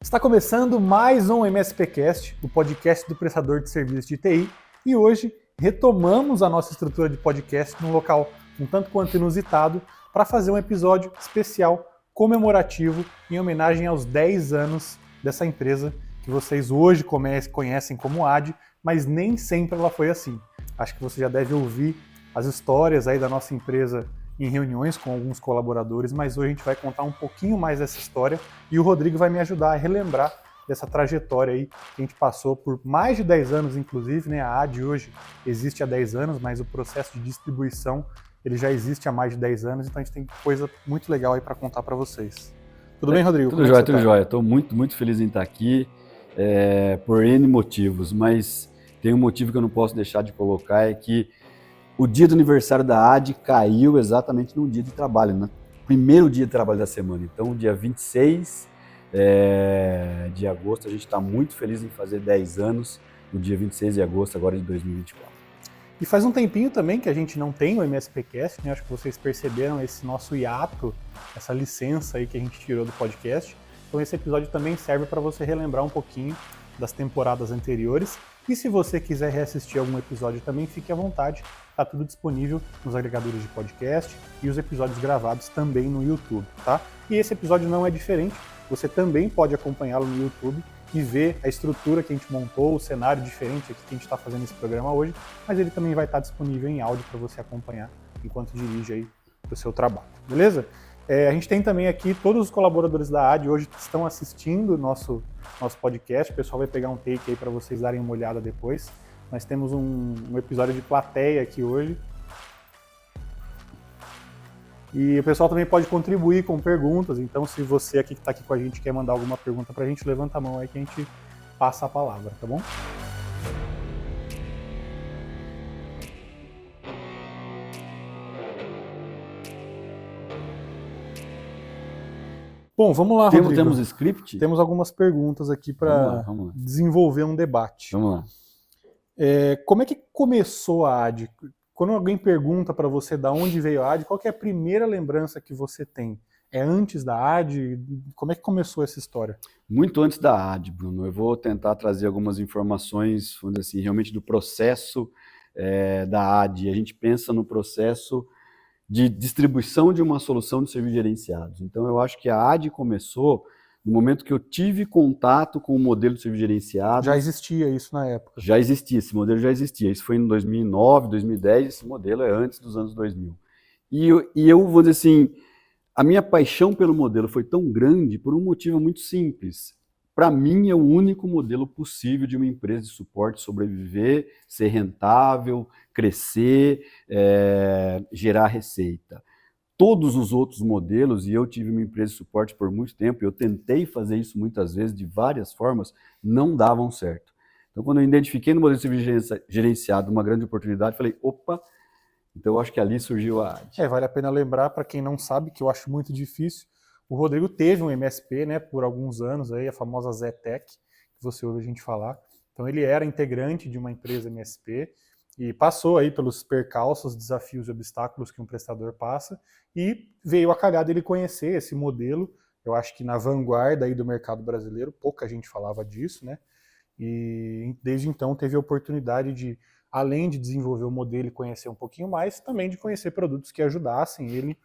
Está começando mais um MSPcast, o podcast do prestador de serviços de TI, e hoje retomamos a nossa estrutura de podcast num local um tanto quanto inusitado para fazer um episódio especial comemorativo em homenagem aos 10 anos dessa empresa que vocês hoje conhecem como AD, mas nem sempre ela foi assim. Acho que você já deve ouvir as histórias aí da nossa empresa em reuniões com alguns colaboradores, mas hoje a gente vai contar um pouquinho mais dessa história e o Rodrigo vai me ajudar a relembrar dessa trajetória aí que a gente passou por mais de 10 anos, inclusive, né? A AD hoje existe há 10 anos, mas o processo de distribuição ele já existe há mais de 10 anos, então a gente tem coisa muito legal aí para contar para vocês. Tudo bem, Rodrigo? Tudo jóia, tudo jóia. Estou muito feliz em estar aqui por N motivos, mas tem um motivo que eu não posso deixar de colocar, é que o dia do aniversário da AD caiu exatamente no dia de trabalho, no primeiro dia de trabalho da semana. Então, dia 26 de agosto, a gente está muito feliz em fazer 10 anos, no dia 26 de agosto agora de 2024. E faz um tempinho também que a gente não tem o MSPcast, né? Acho que vocês perceberam esse nosso hiato, essa licença aí que a gente tirou do podcast. Então esse episódio também serve para você relembrar um pouquinho das temporadas anteriores. E se você quiser reassistir algum episódio também, fique à vontade. Está tudo disponível nos agregadores de podcast e os episódios gravados também no YouTube, tá? E esse episódio não é diferente. Você também pode acompanhá-lo no YouTube e ver a estrutura que a gente montou, o cenário diferente aqui que a gente está fazendo esse programa hoje, mas ele também vai estar disponível em áudio para você acompanhar enquanto dirige aí o seu trabalho, beleza? A gente tem também aqui todos os colaboradores da AD hoje que estão assistindo o nosso podcast, o pessoal vai pegar um take aí para vocês darem uma olhada depois. Nós temos um episódio de plateia aqui hoje. E o pessoal também pode contribuir com perguntas, então se você aqui que está aqui com a gente quer mandar alguma pergunta para a gente, levanta a mão aí que a gente passa a palavra, tá bom? Bom, vamos lá, Rodrigo. Temos script? Temos algumas perguntas aqui para desenvolver um debate. Vamos lá. Como é que começou a AD? Quando alguém pergunta para você de onde veio a AD, qual que é a primeira lembrança que você tem? É antes da AD? Como é que começou essa história? Muito antes da AD, Bruno. Eu vou tentar trazer algumas informações, vamos dizer assim, realmente do processo da AD. A gente pensa no processo de distribuição de uma solução de serviços gerenciados. Então, eu acho que a AD começou no momento que eu tive contato com o modelo de serviço gerenciado. Já existia isso na época? Já existia, esse modelo já existia. Isso foi em 2009, 2010, esse modelo é antes dos anos 2000. E eu vou dizer assim, a minha paixão pelo modelo foi tão grande por um motivo muito simples. Para mim, é o único modelo possível de uma empresa de suporte sobreviver, ser rentável, crescer, gerar receita. Todos os outros modelos, e eu tive uma empresa de suporte por muito tempo, eu tentei fazer isso muitas vezes, de várias formas, não davam certo. Então, quando eu identifiquei no modelo de serviço gerenciado uma grande oportunidade, falei, opa, então eu acho que ali surgiu a AD. Vale a pena lembrar, para quem não sabe, que eu acho muito difícil, o Rodrigo teve um MSP, né, por alguns anos, aí, a famosa Zetec, que você ouve a gente falar. Então ele era integrante de uma empresa MSP e passou aí pelos percalços, desafios e obstáculos que um prestador passa e veio a calhar dele conhecer esse modelo. Eu acho que na vanguarda aí do mercado brasileiro, pouca gente falava disso, né? E desde então teve a oportunidade de, além de desenvolver o modelo e conhecer um pouquinho mais, também de conhecer produtos que ajudassem ele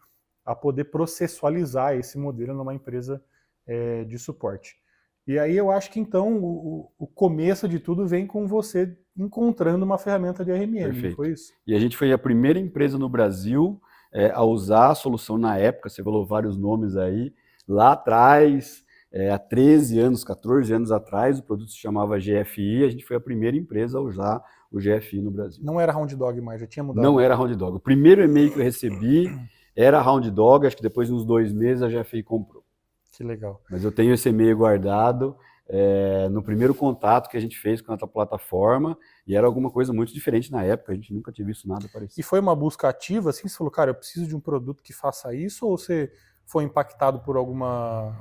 a poder processualizar esse modelo numa empresa de suporte. E aí eu acho que então o começo de tudo vem com você encontrando uma ferramenta de RMM, Perfeito. Não foi isso? E a gente foi a primeira empresa no Brasil a usar a solução na época, você falou vários nomes aí, lá atrás, há 13 anos, 14 anos atrás, o produto se chamava GFI, a gente foi a primeira empresa a usar o GFI no Brasil. Não era Round Dog mais, já tinha mudado? Não era Round Dog. O primeiro e-mail que eu recebi era Round Dog, acho que depois de uns 2 meses a GFI comprou. Que legal. Mas eu tenho esse e-mail guardado no primeiro contato que a gente fez com a plataforma e era alguma coisa muito diferente na época, a gente nunca tinha visto nada parecido. E foi uma busca ativa, assim, você falou, cara, eu preciso de um produto que faça isso, ou você foi impactado por alguma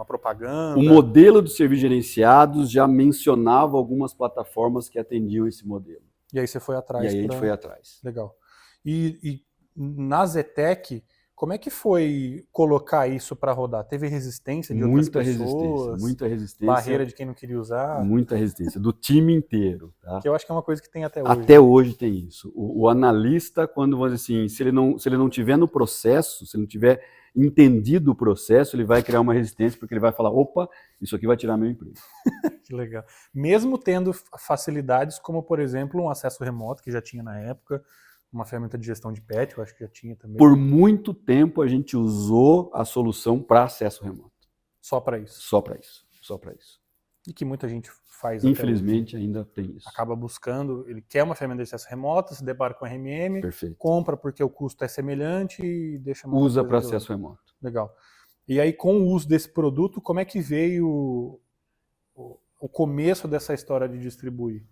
propaganda? O modelo de serviços gerenciados já mencionava algumas plataformas que atendiam esse modelo. E aí você foi atrás? E aí a gente foi atrás. Legal. E na Zetec, Como é que foi colocar isso para rodar? Teve resistência de outras pessoas? Muita resistência. Barreira de quem não queria usar? Muita resistência, do time inteiro. Tá? Que eu acho que é uma coisa que tem até hoje. Até hoje tem isso. O analista, quando vamos dizer assim, se ele não tiver no processo, se ele não tiver entendido o processo, ele vai criar uma resistência, porque ele vai falar, opa, isso aqui vai tirar meu emprego. Que legal. Mesmo tendo facilidades como, por exemplo, um acesso remoto, que já tinha na época, uma ferramenta de gestão de patch, eu acho que já tinha também. Por muito tempo a gente usou a solução para acesso remoto. Só para isso? Só para isso. Só para isso. E que muita gente faz. Infelizmente ainda tem isso. Acaba buscando, ele quer uma ferramenta de acesso remoto, se depara com RMM, perfeito, compra porque o custo é semelhante e deixa... Usa para acesso remoto. Legal. E aí, com o uso desse produto, como é que veio o começo dessa história de distribuir?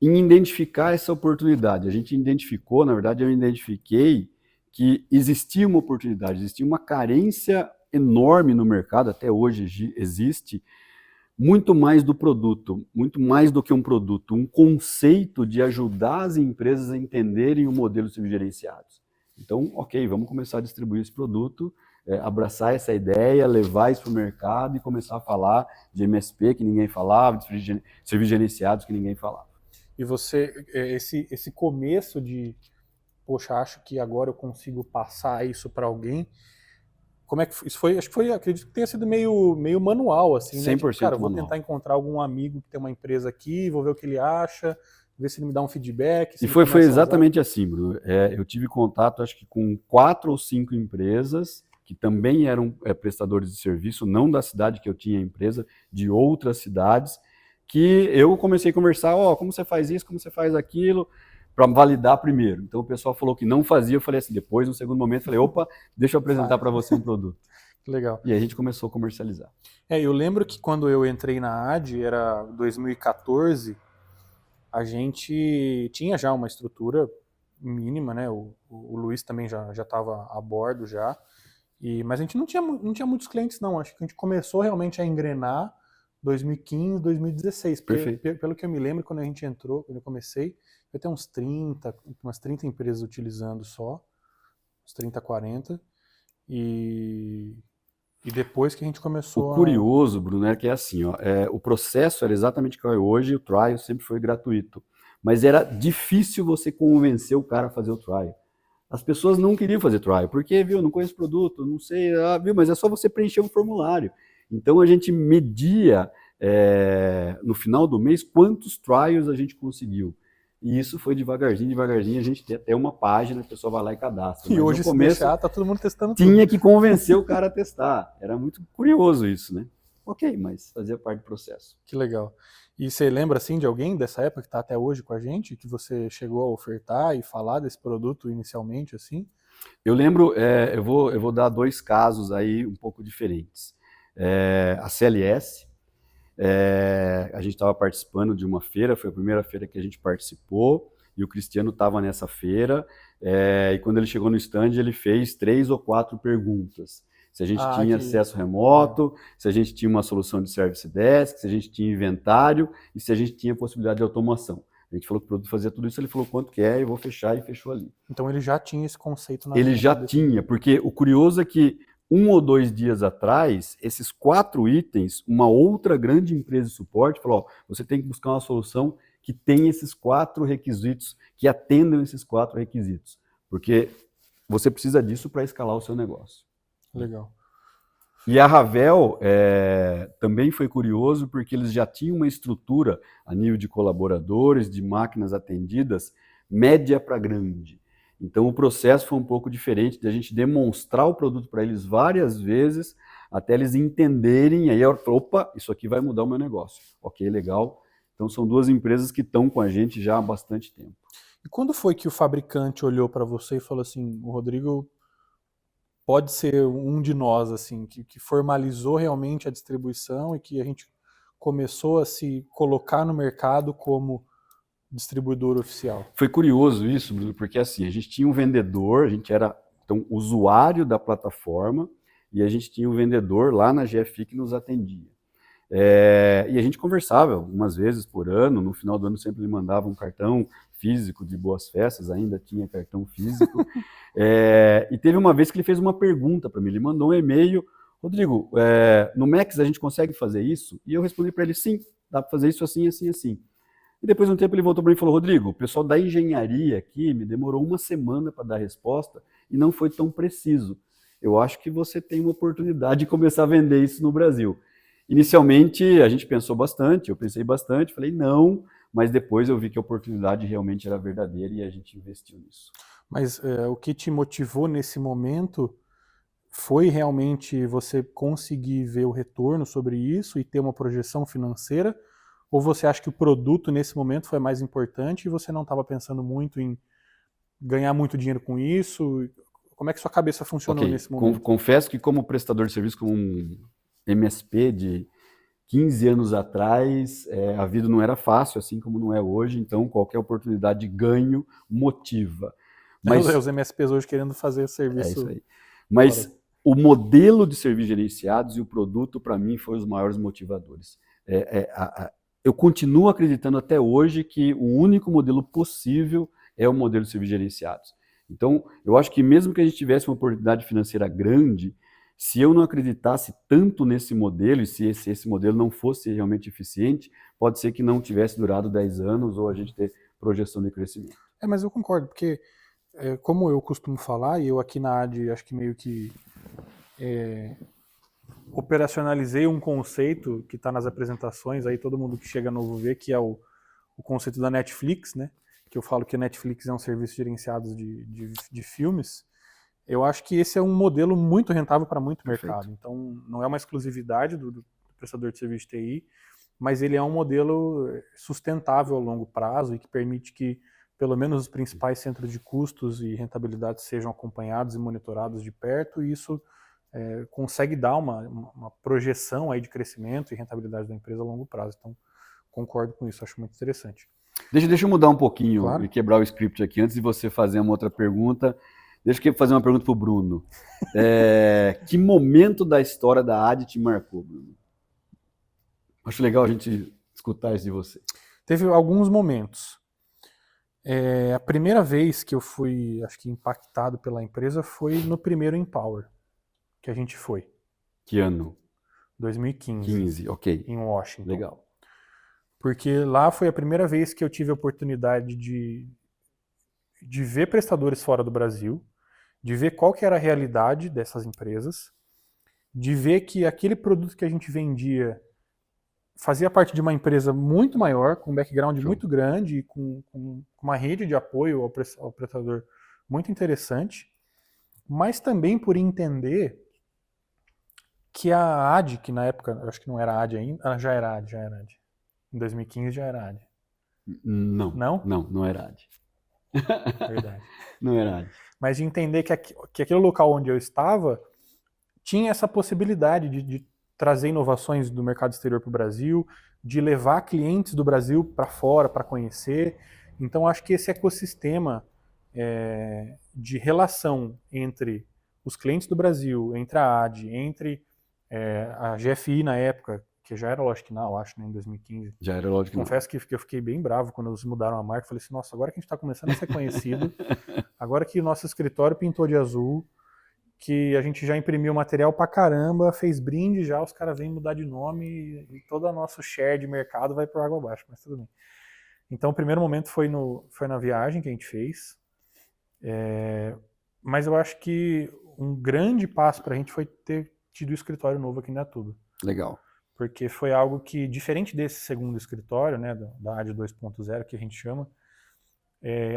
Em identificar essa oportunidade. A gente identificou, na verdade eu identifiquei que existia uma oportunidade, existia uma carência enorme no mercado, até hoje existe, muito mais do produto, muito mais do que um produto, um conceito de ajudar as empresas a entenderem o modelo de serviços gerenciados. Então, ok, vamos começar a distribuir esse produto, abraçar essa ideia, levar isso para o mercado e começar a falar de MSP que ninguém falava, de serviços gerenciados que ninguém falava. E você, esse começo de, poxa, acho que agora eu consigo passar isso para alguém, como é que isso foi? Acho que foi, acredito que tenha sido meio manual, assim, né? 100% tipo, cara, vou manual. tentar encontrar algum amigo que tem uma empresa aqui, vou ver o que ele acha, ver se ele me dá um feedback. E foi exatamente assim, Bruno. Eu tive contato, acho que com 4 ou 5 empresas que também eram prestadores de serviço, não da cidade que eu tinha a empresa, de outras cidades, que eu comecei a conversar, como você faz isso, como você faz aquilo, para validar primeiro. Então o pessoal falou que não fazia, eu falei assim, depois, no segundo momento, falei, opa, deixa eu apresentar para você um produto. Legal. E aí a gente começou a comercializar. Eu lembro que quando eu entrei na AD, era 2014, a gente tinha já uma estrutura mínima, né? O Luiz também já estava a bordo já, mas a gente não tinha muitos clientes não, acho que a gente começou realmente a engrenar 2015, 2016, porque pelo que eu me lembro, quando a gente entrou, quando eu comecei, eu tenho umas 30 empresas utilizando só, uns 30, 40, e depois que a gente começou O curioso, Bruno, é que é assim, o processo era exatamente o que é hoje, o trial sempre foi gratuito, mas era difícil você convencer o cara a fazer o trial. As pessoas não queriam fazer trial, porque, não conheço o produto, não sei, mas é só você preencher um formulário. Então a gente media no final do mês quantos trials a gente conseguiu. E isso foi devagarzinho, a gente tem até uma página, a pessoa vai lá e cadastra. E hoje, se deixar, tá todo mundo testando tudo. Tinha que convencer o cara a testar. Era muito curioso isso, né? Ok, mas fazia parte do processo. Que legal. E você lembra, assim, de alguém dessa época que está até hoje com a gente, que você chegou a ofertar e falar desse produto inicialmente, assim? Eu lembro, eu vou dar 2 casos aí um pouco diferentes. A CLS, a gente estava participando de uma feira, foi a primeira feira que a gente participou, e o Cristiano estava nessa feira, e quando ele chegou no stand, ele fez 3 ou 4 perguntas. Se a gente tinha acesso remoto, se a gente tinha uma solução de service desk, se a gente tinha inventário e se a gente tinha possibilidade de automação. A gente falou que o produto fazia tudo isso, ele falou quanto que eu vou fechar e fechou ali. Então ele já tinha esse conceito na Ele já tinha, porque o curioso é que 1 ou 2 dias atrás, esses 4 itens, uma outra grande empresa de suporte falou, você tem que buscar uma solução que tenha esses 4 requisitos, que atendam esses 4 requisitos, porque você precisa disso para escalar o seu negócio. Legal. E a Ravel também foi curioso porque eles já tinham uma estrutura a nível de colaboradores, de máquinas atendidas, média para grande. Então o processo foi um pouco diferente de a gente demonstrar o produto para eles várias vezes, até eles entenderem, aí eu falo, opa, isso aqui vai mudar o meu negócio. Ok, legal. Então são 2 empresas que estão com a gente já há bastante tempo. E quando foi que o fabricante olhou para você e falou assim, o Rodrigo pode ser um de nós, assim, que formalizou realmente a distribuição e que a gente começou a se colocar no mercado como distribuidor oficial? Foi curioso isso, Bruno, porque assim, a gente tinha um vendedor, a gente era então, usuário da plataforma e a gente tinha um vendedor lá na GFI que nos atendia. E a gente conversava algumas vezes por ano, no final do ano sempre ele mandava um cartão físico de boas festas, ainda tinha cartão físico. E teve uma vez que ele fez uma pergunta para mim, ele mandou um e-mail: Rodrigo, no Max a gente consegue fazer isso? E eu respondi para ele: sim, dá para fazer isso assim, assim, assim. E depois de um tempo ele voltou para mim e falou: Rodrigo, o pessoal da engenharia aqui me demorou uma semana para dar a resposta e não foi tão preciso. Eu acho que você tem uma oportunidade de começar a vender isso no Brasil. Inicialmente a gente pensou bastante, eu pensei bastante, falei não, mas depois eu vi que a oportunidade realmente era verdadeira e a gente investiu nisso. Mas o que te motivou nesse momento foi realmente você conseguir ver o retorno sobre isso e ter uma projeção financeira? Ou você acha que o produto nesse momento foi mais importante e você não estava pensando muito em ganhar muito dinheiro com isso? Como é que sua cabeça funcionou nesse momento? Confesso que como prestador de serviço, como um MSP de 15 anos atrás, a vida não era fácil, assim como não é hoje, então qualquer oportunidade de ganho motiva. Mas Os MSPs hoje querendo fazer o serviço. É isso aí. Mas fora. O modelo de serviços gerenciados e o produto, para mim, foram os maiores motivadores. Eu continuo acreditando até hoje que o único modelo possível é o modelo de serviços gerenciados. Então, eu acho que mesmo que a gente tivesse uma oportunidade financeira grande, se eu não acreditasse tanto nesse modelo, e se esse modelo não fosse realmente eficiente, pode ser que não tivesse durado 10 anos ou a gente ter projeção de crescimento. Mas eu concordo, porque como eu costumo falar, e eu aqui na AD acho que meio que operacionalizei um conceito que está nas apresentações, aí todo mundo que chega novo vê, que é o conceito da Netflix, né? Que eu falo que a Netflix é um serviço gerenciado de filmes. Eu acho que esse é um modelo muito rentável para muito Perfeito. mercado. Então, não é uma exclusividade do prestador de serviço de TI, mas ele é um modelo sustentável a longo prazo e que permite que pelo menos os principais centros de custos e rentabilidade sejam acompanhados e monitorados de perto, e isso consegue dar uma projeção aí de crescimento e rentabilidade da empresa a longo prazo. Então, concordo com isso, acho muito interessante. Deixa eu mudar um pouquinho Claro. e quebrar o script aqui. Antes de você fazer uma outra pergunta, deixa eu fazer uma pergunta para o Bruno. Que momento da história da AD te marcou, Bruno? Acho legal a gente escutar isso de você. Teve alguns momentos. A primeira vez que eu fui, acho que impactado pela empresa foi no primeiro Empower que a gente foi. Que ano? 2015. 15, ok. Em Washington. Legal. Porque lá foi a primeira vez que eu tive a oportunidade de ver prestadores fora do Brasil, de ver qual que era a realidade dessas empresas, de ver que aquele produto que a gente vendia fazia parte de uma empresa muito maior, com um background muito grande, com uma rede de apoio ao prestador muito interessante, mas também por entender que a AD, que na época, acho que não era AD ainda, já era AD. Em 2015 já era AD. Não? Não? Não era AD. Verdade. Não era AD. Mas de entender que aquele local onde eu estava tinha essa possibilidade de trazer inovações do mercado exterior para o Brasil, de levar clientes do Brasil para fora para conhecer. Então acho que esse ecossistema de relação entre os clientes do Brasil, entre a AD, entre a GFI na época, que já era Logic Now, acho, né, em 2015. Já era Logic Now. Confesso que eu fiquei bem bravo quando eles mudaram a marca. Falei assim, nossa, agora que a gente está começando a ser conhecido, agora que o nosso escritório pintou de azul, que a gente já imprimiu material pra caramba, fez brinde já, os caras vêm mudar de nome e todo o nosso share de mercado vai por água abaixo, mas tudo bem. Então o primeiro momento foi na viagem que a gente fez, mas eu acho que um grande passo pra gente foi ter tido o escritório novo aqui em Indaiatuba. Legal. Porque foi algo que, diferente desse segundo escritório, né, da AD 2.0 que a gente chama,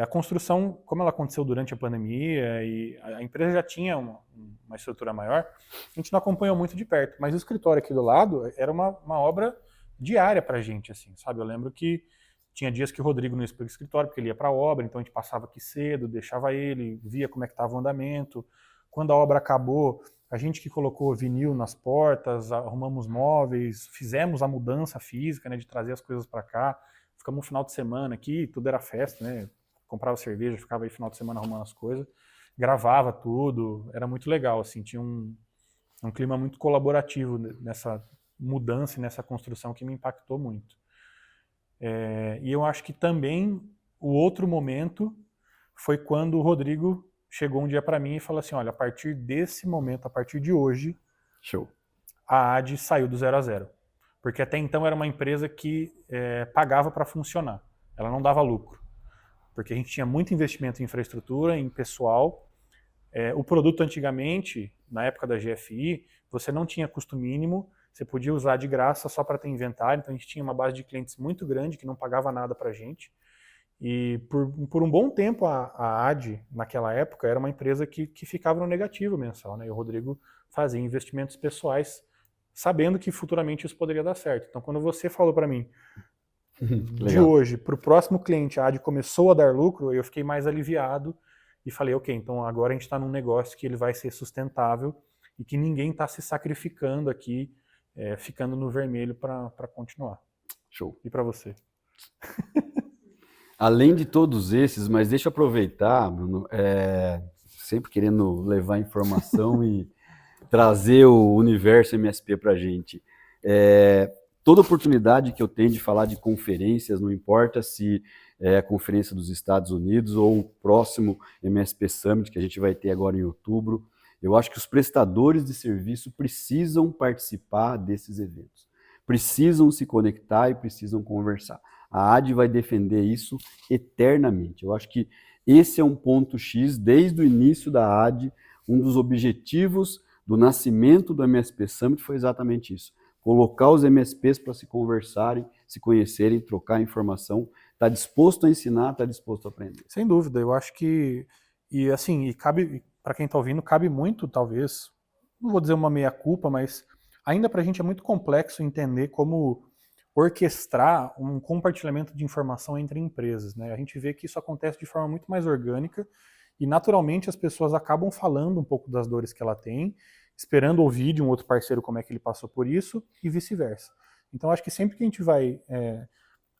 a construção, como ela aconteceu durante a pandemia e a empresa já tinha uma estrutura maior, a gente não acompanhou muito de perto. Mas o escritório aqui do lado era uma obra diária pra gente, assim, sabe? Eu lembro que tinha dias que o Rodrigo não ia para o escritório porque ele ia para a obra, então a gente passava aqui cedo, deixava ele, via como é que estava o andamento. Quando a obra acabou, a gente que colocou vinil nas portas, arrumamos móveis, fizemos a mudança física, né, de trazer as coisas para cá. Ficamos um final de semana aqui, tudo era festa, né? Comprava cerveja, ficava aí final de semana arrumando as coisas, gravava tudo, era muito legal, assim, tinha um clima muito colaborativo mudança e nessa construção que me impactou muito. E eu acho que também o outro momento foi quando o Rodrigo chegou um dia para mim e falou assim, olha, a partir desse momento, a partir de hoje, Show. a AD saiu do 0 a 0. Porque até então era uma empresa que pagava para funcionar. Ela não dava lucro. Porque a gente tinha muito investimento em infraestrutura, em pessoal. O produto antigamente, na época da GFI, você não tinha custo mínimo, você podia usar de graça só para ter inventário, então a gente tinha uma base de clientes muito grande que não pagava nada para a gente. E por um bom tempo a AD, naquela época, era uma empresa que ficava no negativo mensal, né? E o Rodrigo fazia investimentos pessoais, sabendo que futuramente isso poderia dar certo. Então quando você falou para mim, de hoje para o próximo cliente, a AD começou a dar lucro, eu fiquei mais aliviado e falei, ok, então agora a gente está num negócio que ele vai ser sustentável e que ninguém está se sacrificando aqui, ficando no vermelho para continuar. Show. E para você? Além de todos esses, mas deixa eu aproveitar, Bruno, sempre querendo levar informação e trazer o universo MSP para a gente. Toda oportunidade que eu tenho de falar de conferências, não importa se é a conferência dos Estados Unidos ou o próximo MSP Summit, que a gente vai ter agora em outubro, eu acho que os prestadores de serviço precisam participar desses eventos, precisam se conectar e precisam conversar. A AD vai defender isso eternamente. Eu acho que esse é um ponto X, desde o início da AD, um dos objetivos do nascimento do MSP Summit foi exatamente isso. Colocar os MSPs para se conversarem, se conhecerem, trocar informação, está disposto a ensinar, está disposto a aprender. Sem dúvida, eu acho que, e cabe, para quem está ouvindo, cabe muito, talvez, não vou dizer uma meia-culpa, mas ainda para a gente é muito complexo entender como orquestrar um compartilhamento de informação entre empresas, né? A gente vê que isso acontece de forma muito mais orgânica e naturalmente as pessoas acabam falando um pouco das dores que ela tem, esperando ouvir de um outro parceiro como é que ele passou por isso e vice-versa. Então acho que sempre que a gente vai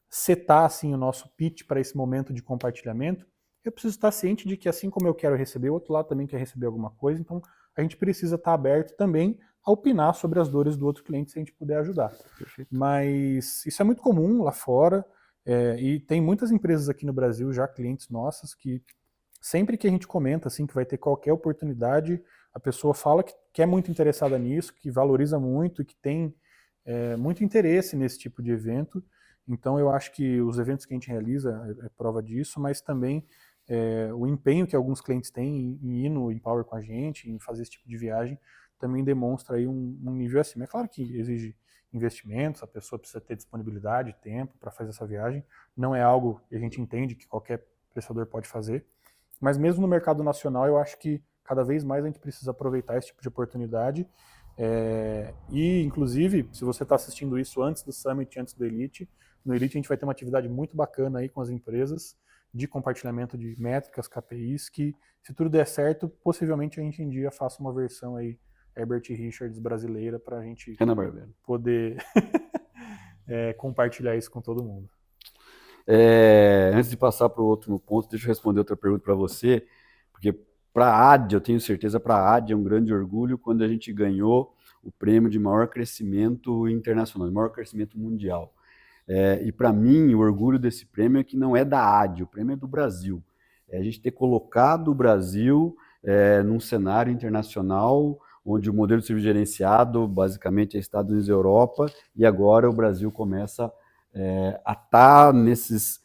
setar assim, o nosso pitch para esse momento de compartilhamento, eu preciso estar ciente de que assim como eu quero receber, o outro lado também quer receber alguma coisa, então a gente precisa estar aberto também a opinar sobre as dores do outro cliente se a gente puder ajudar. Perfeito. Mas isso é muito comum lá fora, e tem muitas empresas aqui no Brasil, já clientes nossas, que sempre que a gente comenta assim, que vai ter qualquer oportunidade, a pessoa fala que é muito interessada nisso, que valoriza muito, que tem muito interesse nesse tipo de evento. Então eu acho que os eventos que a gente realiza é prova disso, mas também o empenho que alguns clientes têm em ir no Empower com a gente, em fazer esse tipo de viagem, também demonstra aí um nível acima. É claro que exige investimentos, a pessoa precisa ter disponibilidade, tempo para fazer essa viagem. Não é algo que a gente entende que qualquer prestador pode fazer. Mas mesmo no mercado nacional, eu acho que cada vez mais a gente precisa aproveitar esse tipo de oportunidade. E, inclusive, se você está assistindo isso antes do Summit, antes do Elite, no Elite a gente vai ter uma atividade muito bacana aí com as empresas de compartilhamento de métricas, KPIs, que se tudo der certo, possivelmente a gente um dia faça uma versão aí Herbert Richards brasileira para a gente poder compartilhar isso com todo mundo. Antes de passar para o outro ponto, deixa eu responder outra pergunta para você, porque para a AD, eu tenho certeza, para a AD é um grande orgulho quando a gente ganhou o prêmio de maior crescimento internacional, de maior crescimento mundial. E para mim, o orgulho desse prêmio é que não é da AD, o prêmio é do Brasil. A gente ter colocado o Brasil num cenário internacional, onde o modelo de serviço gerenciado basicamente é Estados Unidos e Europa, e agora o Brasil começa a estar nessas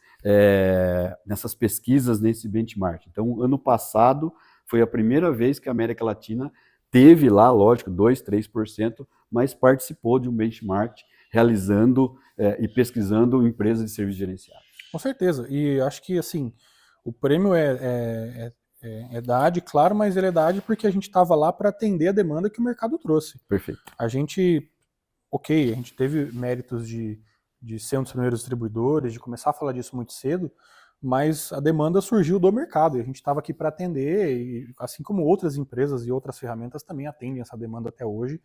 pesquisas, nesse benchmark. Então, ano passado foi a primeira vez que a América Latina teve lá, lógico, 2%, 3%, mas participou de um benchmark realizando e pesquisando empresas de serviço gerenciado. Com certeza, e acho que assim, o prêmio é da AD, claro, mas ele é da AD porque a gente estava lá para atender a demanda que o mercado trouxe. Perfeito. A gente teve méritos de ser um dos primeiros distribuidores, de começar a falar disso muito cedo, mas a demanda surgiu do mercado e a gente estava aqui para atender, e assim como outras empresas e outras ferramentas também atendem essa demanda até hoje,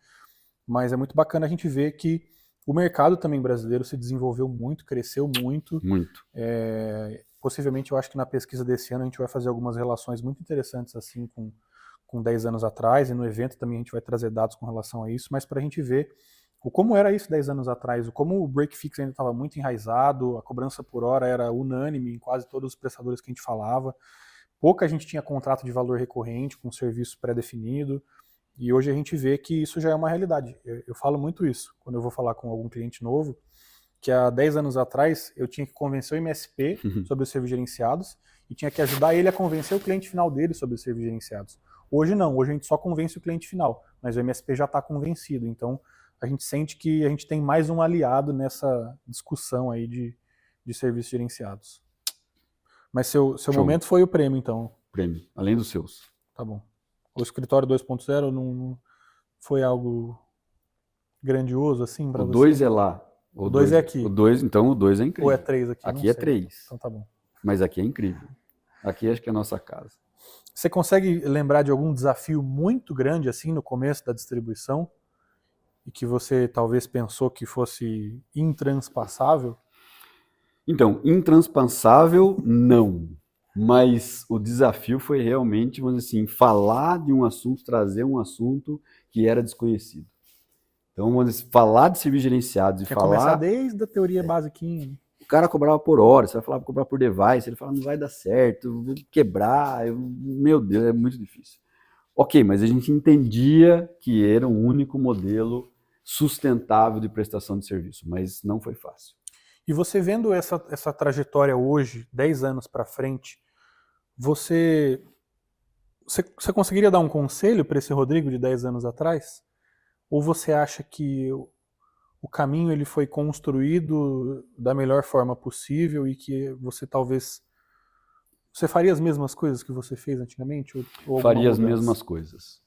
mas é muito bacana a gente ver que o mercado também brasileiro se desenvolveu muito, cresceu muito. Muito. Possivelmente eu acho que na pesquisa desse ano a gente vai fazer algumas relações muito interessantes assim com 10 anos atrás, e no evento também a gente vai trazer dados com relação a isso, mas para a gente ver como era isso 10 anos atrás, como o break fix ainda estava muito enraizado, a cobrança por hora era unânime em quase todos os prestadores que a gente falava, pouca gente tinha contrato de valor recorrente com serviço pré-definido, e hoje a gente vê que isso já é uma realidade. Eu falo muito isso quando eu vou falar com algum cliente novo, que há 10 anos atrás eu tinha que convencer o MSP sobre os serviços gerenciados e tinha que ajudar ele a convencer o cliente final dele sobre os serviços gerenciados. Hoje não, hoje a gente só convence o cliente final, mas o MSP já está convencido, então a gente sente que a gente tem mais um aliado nessa discussão aí de serviços gerenciados. Mas seu momento foi o prêmio, então. Prêmio, além dos seus. Tá bom. O escritório 2.0 não foi algo grandioso assim para você? você? O 2 é lá. O 2 é aqui. Então o 2 é incrível. Ou é 3 aqui? Aqui é 3. Então tá bom. Mas aqui é incrível. Aqui acho que é a nossa casa. Você consegue lembrar de algum desafio muito grande assim no começo da distribuição? E que você talvez pensou que fosse intranspasável? Então, intranspasável, não. Mas o desafio foi realmente, vamos dizer assim, falar de um assunto, trazer um assunto que era desconhecido. Então, vamos dizer, falar de serviços gerenciados e falar... começar desde a teoria basiquinha. O cara cobrava por hora, você vai falar cobrar por device, ele fala, não vai dar certo, vou quebrar, meu Deus, é muito difícil. Ok, mas a gente entendia que era um único modelo sustentável de prestação de serviço, mas não foi fácil. E você vendo essa trajetória hoje, 10 anos para frente, você conseguiria dar um conselho para esse Rodrigo de 10 anos atrás? Ou você acha que o caminho ele foi construído da melhor forma possível e que você talvez... Você faria as mesmas coisas que você fez antigamente? Ou faria as mesmas coisas.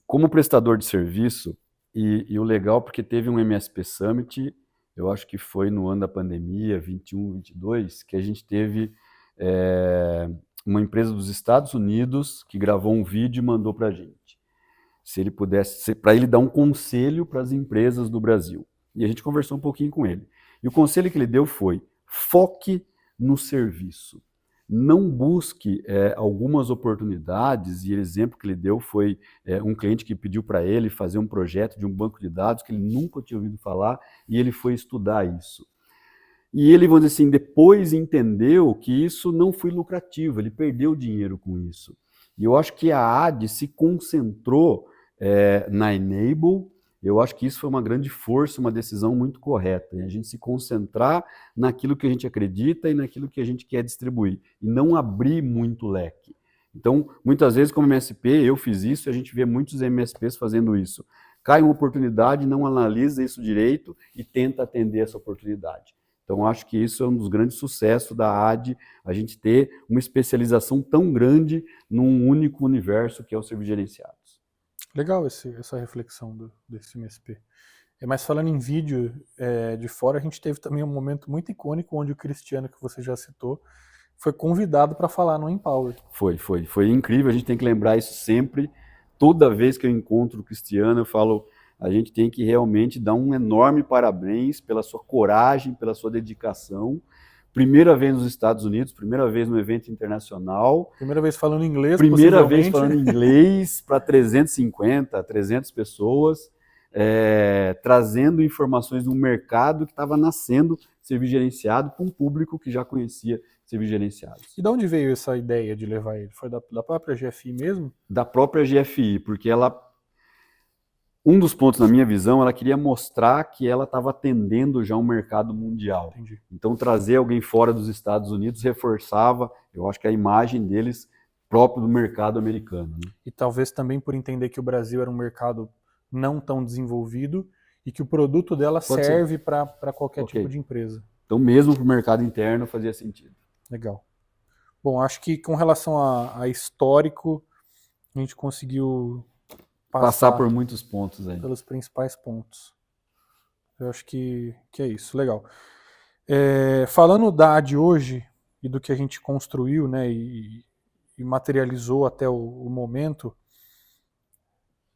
Como prestador de serviço, e o legal porque teve um MSP Summit, eu acho que foi no ano da pandemia, 21, 22, que a gente teve uma empresa dos Estados Unidos que gravou um vídeo e mandou para a gente. Se ele pudesse, para ele dar um conselho para as empresas do Brasil. E a gente conversou um pouquinho com ele. E o conselho que ele deu foi: foque no serviço. Não busque algumas oportunidades, e o exemplo que ele deu foi um cliente que pediu para ele fazer um projeto de um banco de dados que ele nunca tinha ouvido falar, e ele foi estudar isso. E ele, vamos dizer assim, depois entendeu que isso não foi lucrativo, ele perdeu dinheiro com isso. E eu acho que a AD se concentrou na Enable. Eu acho que isso foi uma grande força, uma decisão muito correta. E a gente se concentrar naquilo que a gente acredita e naquilo que a gente quer distribuir. E não abrir muito leque. Então, muitas vezes, como MSP, eu fiz isso e a gente vê muitos MSPs fazendo isso. Cai uma oportunidade, não analisa isso direito e tenta atender essa oportunidade. Então, acho que isso é um dos grandes sucessos da AD, a gente ter uma especialização tão grande num único universo que é o serviço gerenciado. Legal essa reflexão desse MSP. Mas falando em vídeo de fora, a gente teve também um momento muito icônico onde o Cristiano, que você já citou, foi convidado para falar no Empower. Foi incrível, a gente tem que lembrar isso sempre. Toda vez que eu encontro o Cristiano, eu falo, a gente tem que realmente dar um enorme parabéns pela sua coragem, pela sua dedicação. Primeira vez nos Estados Unidos, primeira vez no evento internacional. Primeira vez falando inglês, primeira vez falando inglês para 350, 300 pessoas, trazendo informações de um mercado que estava nascendo, serviço gerenciado, para um público que já conhecia serviços gerenciados. E de onde veio essa ideia de levar ele? Foi da própria GFI mesmo? Da própria GFI, porque ela... Um dos pontos, na minha visão, ela queria mostrar que ela estava atendendo já um mercado mundial. Entendi. Então, trazer alguém fora dos Estados Unidos reforçava, eu acho que a imagem deles próprio do mercado americano. Né? E talvez também por entender que o Brasil era um mercado não tão desenvolvido e que o produto dela serve para qualquer tipo de empresa. Então, mesmo para o mercado interno, fazia sentido. Legal. Bom, acho que com relação a histórico, a gente conseguiu... Passar por muitos pontos aí. Pelos principais pontos. Eu acho que é isso. Legal. Falando da AD hoje e do que a gente construiu, né, e materializou até o momento,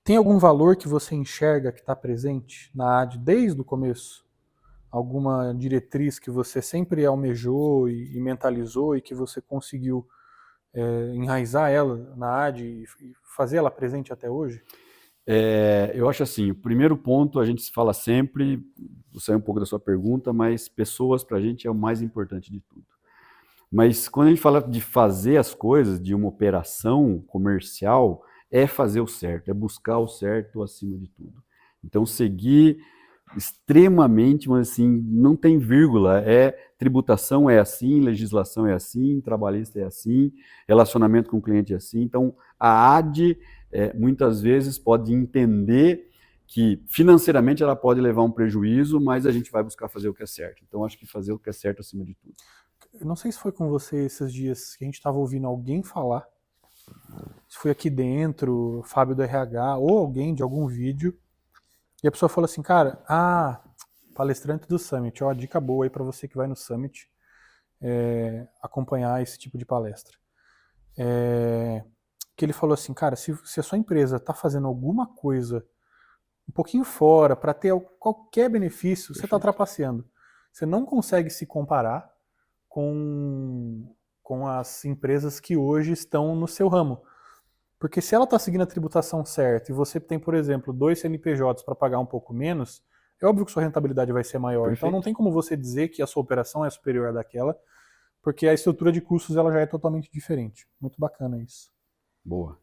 tem algum valor que você enxerga que está presente na AD desde o começo? Alguma diretriz que você sempre almejou e mentalizou e que você conseguiu enraizar ela na AD e fazer ela presente até hoje? Eu acho assim, o primeiro ponto a gente fala sempre, vou sair um pouco da sua pergunta, mas pessoas para a gente é o mais importante de tudo. Mas quando a gente fala de fazer as coisas, de uma operação comercial, é fazer o certo, é buscar o certo acima de tudo. Então, seguir extremamente, mas assim, não tem vírgula, tributação é assim, legislação é assim, trabalhista é assim, relacionamento com o cliente é assim. Então, a AD muitas vezes pode entender que financeiramente ela pode levar um prejuízo, mas a gente vai buscar fazer o que é certo. Então, acho que fazer o que é certo acima de tudo. Eu não sei se foi com você esses dias que a gente estava ouvindo alguém falar, se foi aqui dentro, Fábio do RH, ou alguém de algum vídeo, e a pessoa falou assim, cara, palestrante do Summit, ó, dica boa aí para você que vai no Summit acompanhar esse tipo de palestra. Que ele falou assim, cara, se a sua empresa está fazendo alguma coisa um pouquinho fora para ter qualquer benefício, você está trapaceando. Você não consegue se comparar com as empresas que hoje estão no seu ramo. Porque se ela está seguindo a tributação certa e você tem, por exemplo, 2 CNPJs para pagar um pouco menos, é óbvio que sua rentabilidade vai ser maior. Perfeito. Então não tem como você dizer que a sua operação é superior à daquela, porque a estrutura de custos ela já é totalmente diferente. Muito bacana isso. Boa.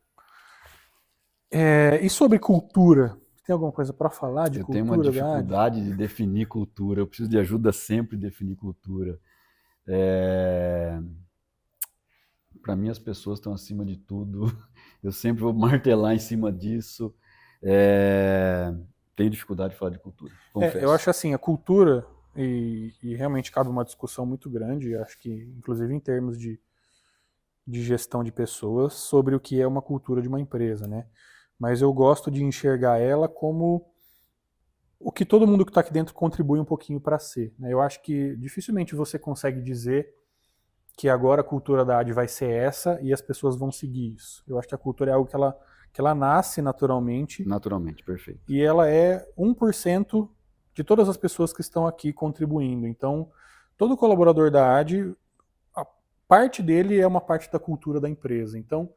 E sobre cultura? Tem alguma coisa para falar de cultura? Eu tenho uma dificuldade de definir cultura. Eu preciso de ajuda sempre em definir cultura. Para mim, as pessoas estão acima de tudo. Eu sempre vou martelar em cima disso. Tenho dificuldade de falar de cultura, confesso. Eu acho assim, a cultura, e realmente cabe uma discussão muito grande, acho que inclusive em termos de gestão de pessoas, sobre o que é uma cultura de uma empresa, né? Mas eu gosto de enxergar ela como o que todo mundo que está aqui dentro contribui um pouquinho para ser, né? Eu acho que dificilmente você consegue dizer que agora a cultura da AD vai ser essa e as pessoas vão seguir isso. Eu acho que a cultura é algo que ela nasce naturalmente. Naturalmente, perfeito. E ela é 1% de todas as pessoas que estão aqui contribuindo. Então, todo colaborador da AD, a parte dele é uma parte da cultura da empresa. Então,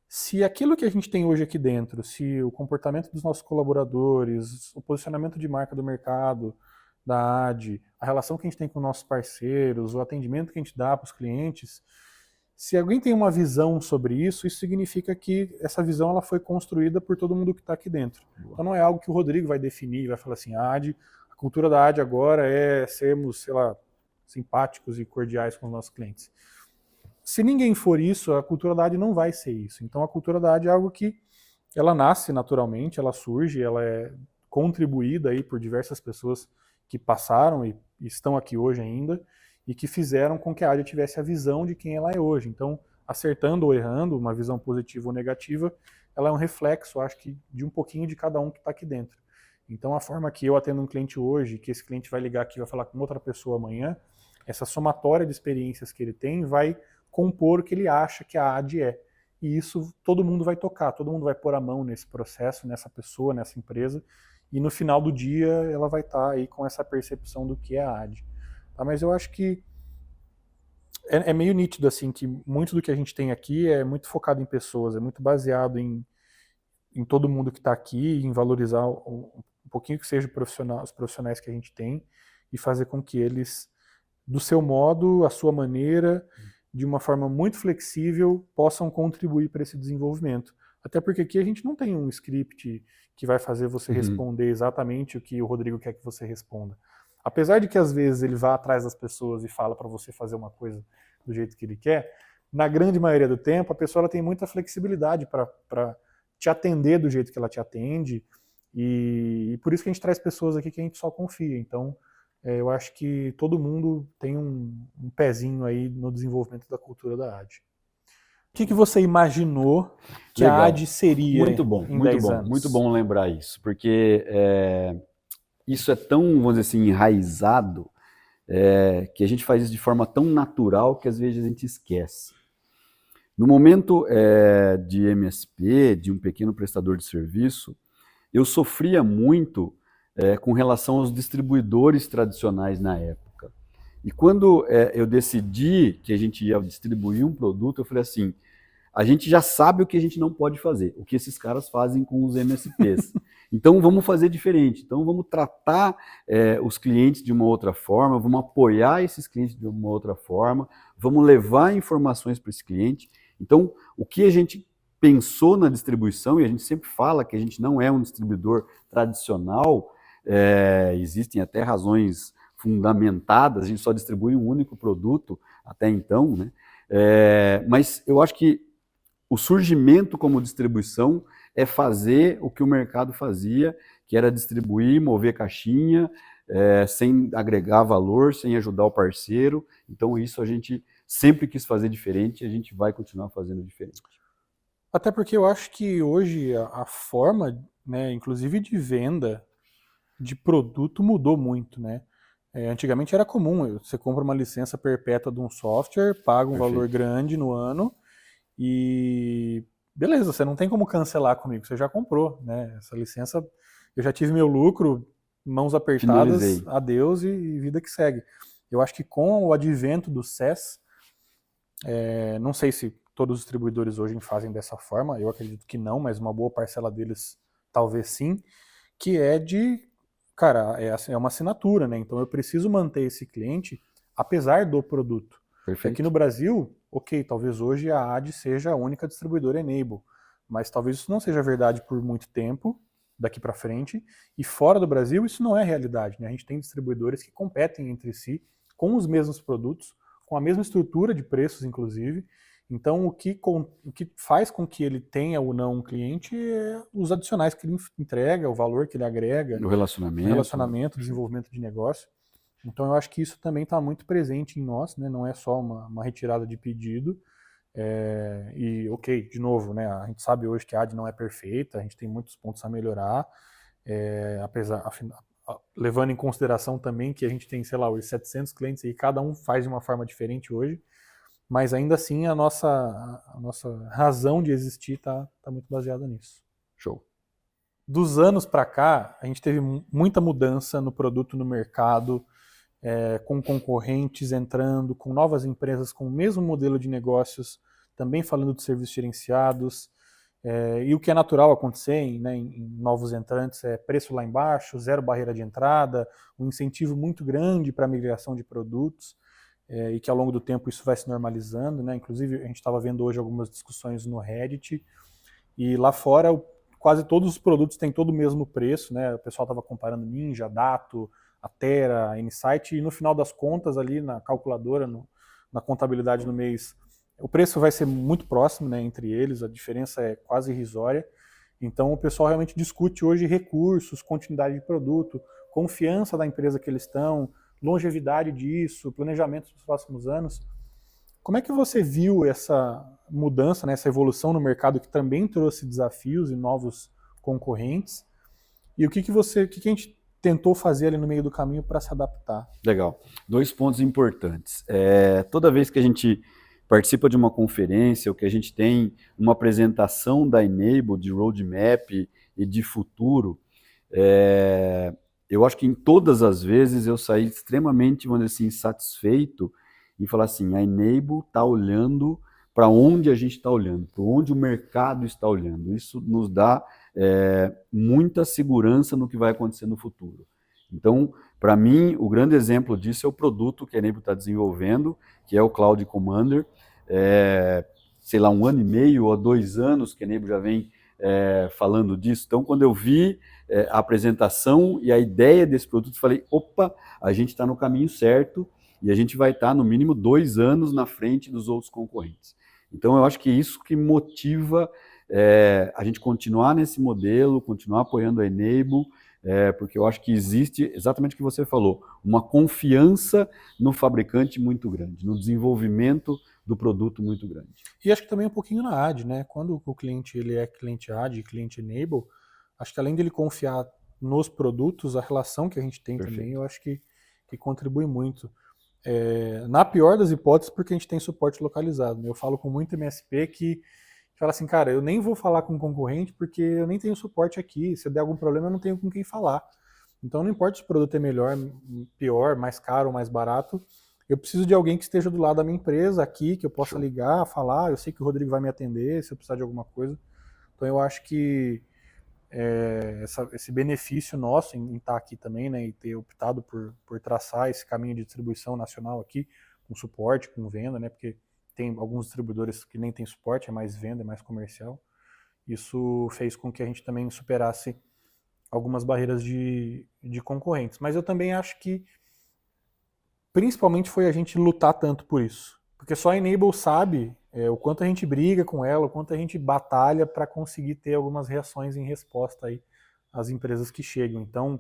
se aquilo que a gente tem hoje aqui dentro, se o comportamento dos nossos colaboradores, o posicionamento de marca do mercado, da AD, a relação que a gente tem com nossos parceiros, o atendimento que a gente dá para os clientes, se alguém tem uma visão sobre isso, isso significa que essa visão ela foi construída por todo mundo que está aqui dentro. Então não é algo que o Rodrigo vai definir, vai falar assim, a cultura da AD agora é sermos, sei lá, simpáticos e cordiais com os nossos clientes. Se ninguém for isso, a cultura da AD não vai ser isso. Então a cultura da AD é algo que ela nasce naturalmente, ela surge, ela é contribuída aí por diversas pessoas que passaram e estão aqui hoje ainda e que fizeram com que a AD tivesse a visão de quem ela é hoje. Então, acertando ou errando, uma visão positiva ou negativa, ela é um reflexo, acho que, de um pouquinho de cada um que está aqui dentro. Então, a forma que eu atendo um cliente hoje, que esse cliente vai ligar aqui e vai falar com outra pessoa amanhã, essa somatória de experiências que ele tem vai compor o que ele acha que a AD é. E isso todo mundo vai tocar, todo mundo vai pôr a mão nesse processo, nessa pessoa, nessa empresa, e no final do dia ela vai estar aí com essa percepção do que é a AD. Tá? Mas eu acho que é meio nítido assim que muito do que a gente tem aqui é muito focado em pessoas, é muito baseado em todo mundo que está aqui, em valorizar um pouquinho que seja os profissionais que a gente tem e fazer com que eles, do seu modo, à sua maneira, de uma forma muito flexível, possam contribuir para esse desenvolvimento. Até porque aqui a gente não tem um script que vai fazer você responder exatamente o que o Rodrigo quer que você responda. Apesar de que às vezes ele vá atrás das pessoas e fala para você fazer uma coisa do jeito que ele quer, na grande maioria do tempo a pessoa ela tem muita flexibilidade para te atender do jeito que ela te atende e por isso que a gente traz pessoas aqui que a gente só confia. Então, eu acho que todo mundo tem um pezinho aí no desenvolvimento da cultura da AD. O que você imaginou que Legal. a AD seria em 10 anos? Muito bom lembrar isso, porque isso é tão, vamos dizer assim, enraizado, que a gente faz isso de forma tão natural que às vezes a gente esquece. No momento de MSP, de um pequeno prestador de serviço, eu sofria muito com relação aos distribuidores tradicionais na época. E quando eu decidi que a gente ia distribuir um produto, eu falei assim, a gente já sabe o que a gente não pode fazer, o que esses caras fazem com os MSPs. Então vamos fazer diferente, então vamos tratar os clientes de uma outra forma, vamos apoiar esses clientes de uma outra forma, vamos levar informações para esse cliente. Então o que a gente pensou na distribuição, e a gente sempre fala que a gente não é um distribuidor tradicional, existem até razões fundamentadas, a gente só distribui um único produto até então, né? Mas eu acho que o surgimento como distribuição é fazer o que o mercado fazia, que era distribuir, mover caixinha, sem agregar valor, sem ajudar o parceiro. Então isso a gente sempre quis fazer diferente e a gente vai continuar fazendo diferente. Até porque eu acho que hoje a forma, né, inclusive de venda de produto mudou muito, né? Antigamente era comum, você compra uma licença perpétua de um software, paga um valor grande no ano e beleza, você não tem como cancelar comigo, você já comprou, né? Essa licença, eu já tive meu lucro, mãos apertadas, Finalizei. adeus e vida que segue. Eu acho que com o advento do SaaS, não sei se todos os distribuidores hoje fazem dessa forma, eu acredito que não, mas uma boa parcela deles talvez sim, que cara, é uma assinatura, né? Então eu preciso manter esse cliente apesar do produto. Perfeito. Aqui no Brasil, ok, talvez hoje a AD seja a única distribuidora Enable, mas talvez isso não seja verdade por muito tempo, daqui para frente, e fora do Brasil isso não é realidade, né? A gente tem distribuidores que competem entre si com os mesmos produtos, com a mesma estrutura de preços, inclusive. Então, o que faz com que ele tenha ou não um cliente é os adicionais que ele entrega, o valor que ele agrega, O relacionamento, desenvolvimento de negócio. Então, eu acho que isso também está muito presente em nós, né? Não é só uma retirada de pedido. E, ok, de novo, né? A gente sabe hoje que a AD não é perfeita, a gente tem muitos pontos a melhorar, levando em consideração também que a gente tem, sei lá, os 700 clientes e cada um faz de uma forma diferente hoje. Mas ainda assim a nossa razão de existir está muito baseada nisso. Show. Dos anos para cá, a gente teve muita mudança no produto no mercado, com concorrentes entrando, com novas empresas com o mesmo modelo de negócios, também falando de serviços gerenciados. E o que é natural acontecer em novos entrantes é preço lá embaixo, zero barreira de entrada, um incentivo muito grande para a migração de produtos. E que ao longo do tempo isso vai se normalizando, né? Inclusive a gente estava vendo hoje algumas discussões no Reddit e lá fora quase todos os produtos têm todo o mesmo preço, né? O pessoal estava comparando Ninja, Dato, Atera, Insight e no final das contas ali na calculadora, na contabilidade no mês, o preço vai ser muito próximo, né, entre eles, a diferença é quase irrisória. Então o pessoal realmente discute hoje recursos, continuidade de produto, confiança da empresa que eles estão, longevidade disso, planejamento dos próximos anos. Como é que você viu essa mudança, né, essa evolução no mercado que também trouxe desafios e novos concorrentes? E o que a gente tentou fazer ali no meio do caminho para se adaptar? Legal. 2 pontos importantes. Toda vez que a gente participa de uma conferência ou que a gente tem uma apresentação da Enable, de roadmap e de futuro, eu acho que em todas as vezes eu saí extremamente, vamos dizer assim, satisfeito em falar assim, a Enable está olhando para onde a gente está olhando, para onde o mercado está olhando. Isso nos dá muita segurança no que vai acontecer no futuro. Então, para mim, o grande exemplo disso é o produto que a Enable está desenvolvendo, que é o Cloud Commander. Sei lá, 1 ano e meio ou 2 anos que a Enable já vem falando disso. Então, quando eu vi a apresentação e a ideia desse produto, eu falei, opa, a gente está no caminho certo e a gente vai estar no mínimo 2 anos na frente dos outros concorrentes. Então, eu acho que isso que motiva a gente continuar nesse modelo, continuar apoiando a Enable, porque eu acho que existe, exatamente o que você falou, uma confiança no fabricante muito grande, no desenvolvimento do produto muito grande. E acho que também um pouquinho na AD, né? Quando o cliente ele é cliente AD, cliente Enable, acho que além dele confiar nos produtos, a relação que a gente tem também, eu acho que contribui muito. Na pior das hipóteses, porque a gente tem suporte localizado. Eu falo com muito MSP que fala assim, cara, eu nem vou falar com o concorrente porque eu nem tenho suporte aqui. Se der algum problema, eu não tenho com quem falar. Então, não importa se o produto é melhor, pior, mais caro ou mais barato, eu preciso de alguém que esteja do lado da minha empresa aqui, que eu possa ligar, falar, eu sei que o Rodrigo vai me atender se eu precisar de alguma coisa. Então eu acho que esse benefício nosso em estar aqui também, né, e ter optado por traçar esse caminho de distribuição nacional aqui, com suporte, com venda, né, porque tem alguns distribuidores que nem tem suporte, é mais venda, é mais comercial. Isso fez com que a gente também superasse algumas barreiras de concorrentes. Mas eu também acho que principalmente foi a gente lutar tanto por isso. Porque só a Enable sabe o quanto a gente briga com ela, o quanto a gente batalha para conseguir ter algumas reações em resposta aí às empresas que chegam. Então,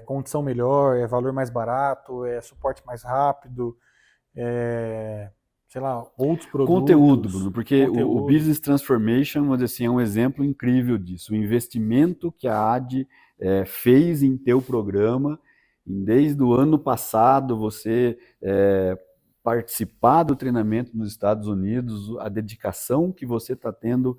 condição melhor, valor mais barato, suporte mais rápido, sei lá, outros produtos. Conteúdo, Bruno, porque conteúdo. O Business Transformation, vamos dizer assim, é um exemplo incrível disso. O investimento que a AD fez em teu programa, desde o ano passado, você participar do treinamento nos Estados Unidos, a dedicação que você está tendo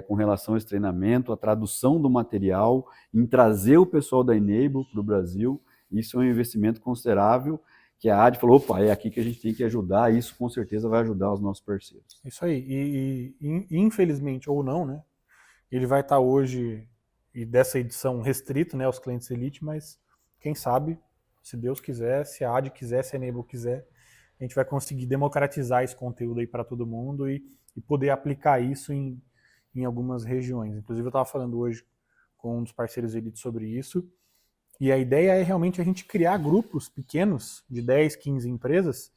com relação a esse treinamento, a tradução do material, em trazer o pessoal da Enable para o Brasil, isso é um investimento considerável, que a AD falou, opa, é aqui que a gente tem que ajudar, isso com certeza vai ajudar os nossos parceiros. Isso aí, e infelizmente ou não, né, ele vai estar hoje, e dessa edição restrito, né, aos clientes Elite, mas quem sabe, se Deus quiser, se a AD quiser, se a Enable quiser, a gente vai conseguir democratizar esse conteúdo aí para todo mundo e poder aplicar isso em algumas regiões. Inclusive eu estava falando hoje com um dos parceiros Elite sobre isso, e a ideia é realmente a gente criar grupos pequenos, de 10, 15 empresas,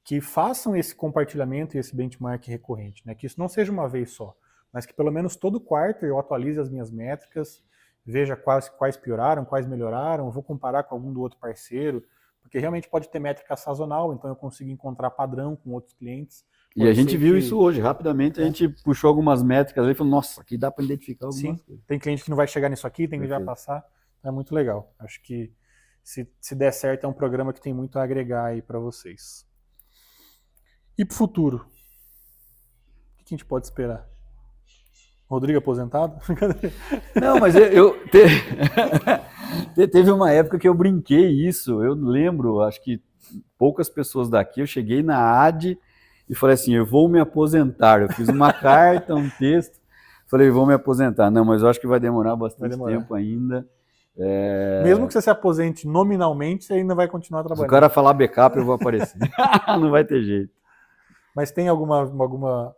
que façam esse compartilhamento e esse benchmark recorrente, né? Que isso não seja uma vez só, mas que pelo menos todo quarto eu atualize as minhas métricas, veja quais pioraram, quais melhoraram, vou comparar com algum do outro parceiro, porque realmente pode ter métrica sazonal, então eu consigo encontrar padrão com outros clientes. E a gente viu isso hoje, rapidamente, a gente puxou algumas métricas ali e falou, nossa, aqui dá para identificar algumas coisas. Tem cliente que não vai chegar nisso aqui, tem que já passar, é muito legal. Acho que se der certo é um programa que tem muito a agregar aí para vocês. E para o futuro? O que a gente pode esperar? Rodrigo aposentado? Não, mas teve uma época que eu brinquei isso, eu lembro, acho que poucas pessoas daqui, eu cheguei na AD e falei assim, eu vou me aposentar, eu fiz uma carta, um texto, falei, vou me aposentar, não, mas eu acho que vai demorar bastante tempo ainda. Mesmo que você se aposente nominalmente, você ainda vai continuar trabalhando. Se o cara falar backup, eu vou aparecer, não vai ter jeito. Mas tem algum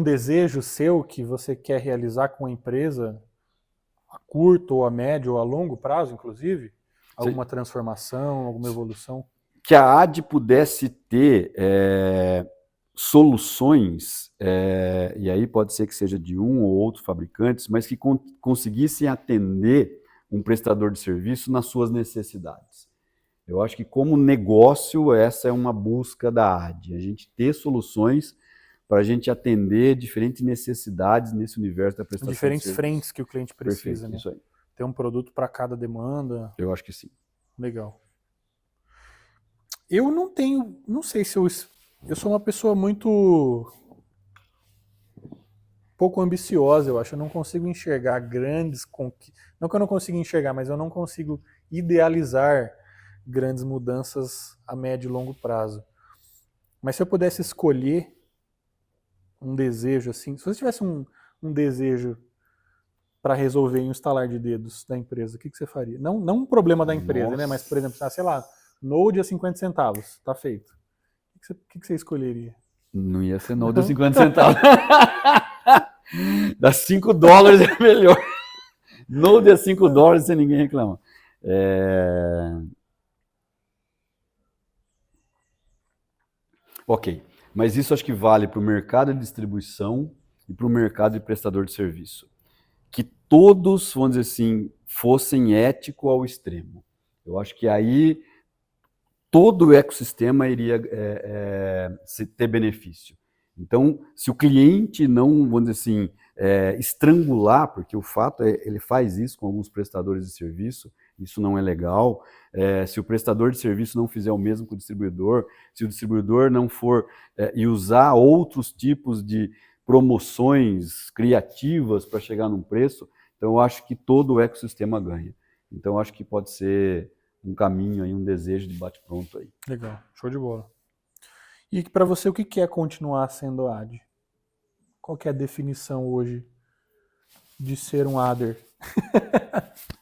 desejo seu que você quer realizar com a empresa, a curto ou a médio ou a longo prazo, inclusive? Alguma transformação, alguma evolução? Que a AD pudesse ter soluções, e aí pode ser que seja de um ou outro fabricantes, mas que conseguissem atender um prestador de serviço nas suas necessidades. Eu acho que como negócio, essa é uma busca da AD, a gente ter soluções para a gente atender diferentes necessidades nesse universo da prestação de serviço. Diferentes frentes que o cliente precisa, Perfeito, né? Isso aí. Ter um produto para cada demanda. Eu acho que sim. Legal. Eu não sei se eu sou uma pessoa muito pouco ambiciosa, eu acho. Eu não consigo enxergar grandes conquistas. Não que eu não consiga enxergar, mas eu não consigo idealizar grandes mudanças a médio e longo prazo. Mas se eu pudesse escolher um desejo assim, se você tivesse um desejo para resolver em um estalar de dedos da empresa, o que você faria? Não um problema da empresa, né? Mas, por exemplo, sei lá, Node a 50 centavos, tá feito. O que você escolheria? Não ia ser Node a 50 centavos. Dá $5 é melhor. Node a $5 sem ninguém reclamar. Ok, mas isso acho que vale para o mercado de distribuição e para o mercado de prestador de serviço. Que todos, vamos dizer assim, fossem éticos ao extremo. Eu acho que aí todo o ecossistema iria ter benefício. Então, se o cliente não, vamos dizer assim, estrangular, porque o fato é ele faz isso com alguns prestadores de serviço, isso não é legal. Se o prestador de serviço não fizer o mesmo com o distribuidor, se o distribuidor não for e usar outros tipos de promoções criativas para chegar num preço, então eu acho que todo o ecossistema ganha. Então eu acho que pode ser um caminho aí, um desejo de bate-pronto aí. Legal, show de bola. E para você, o que é continuar sendo AD? Qual que é a definição hoje de ser um ADer?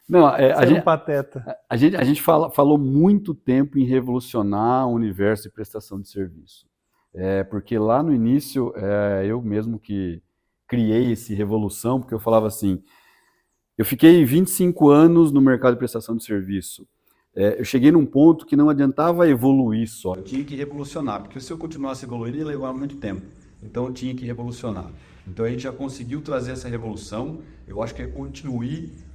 Não, Ser um pateta. A gente falou muito tempo em revolucionar o universo de prestação de serviço. Porque lá no início, eu mesmo que criei esse revolução, porque eu falava assim, eu fiquei 25 anos no mercado de prestação de serviço. Eu cheguei num ponto que não adiantava evoluir só. Eu tinha que revolucionar, porque se eu continuasse evoluindo, ia levar muito tempo. Então eu tinha que revolucionar. Então a gente já conseguiu trazer essa revolução. Eu acho que é continuar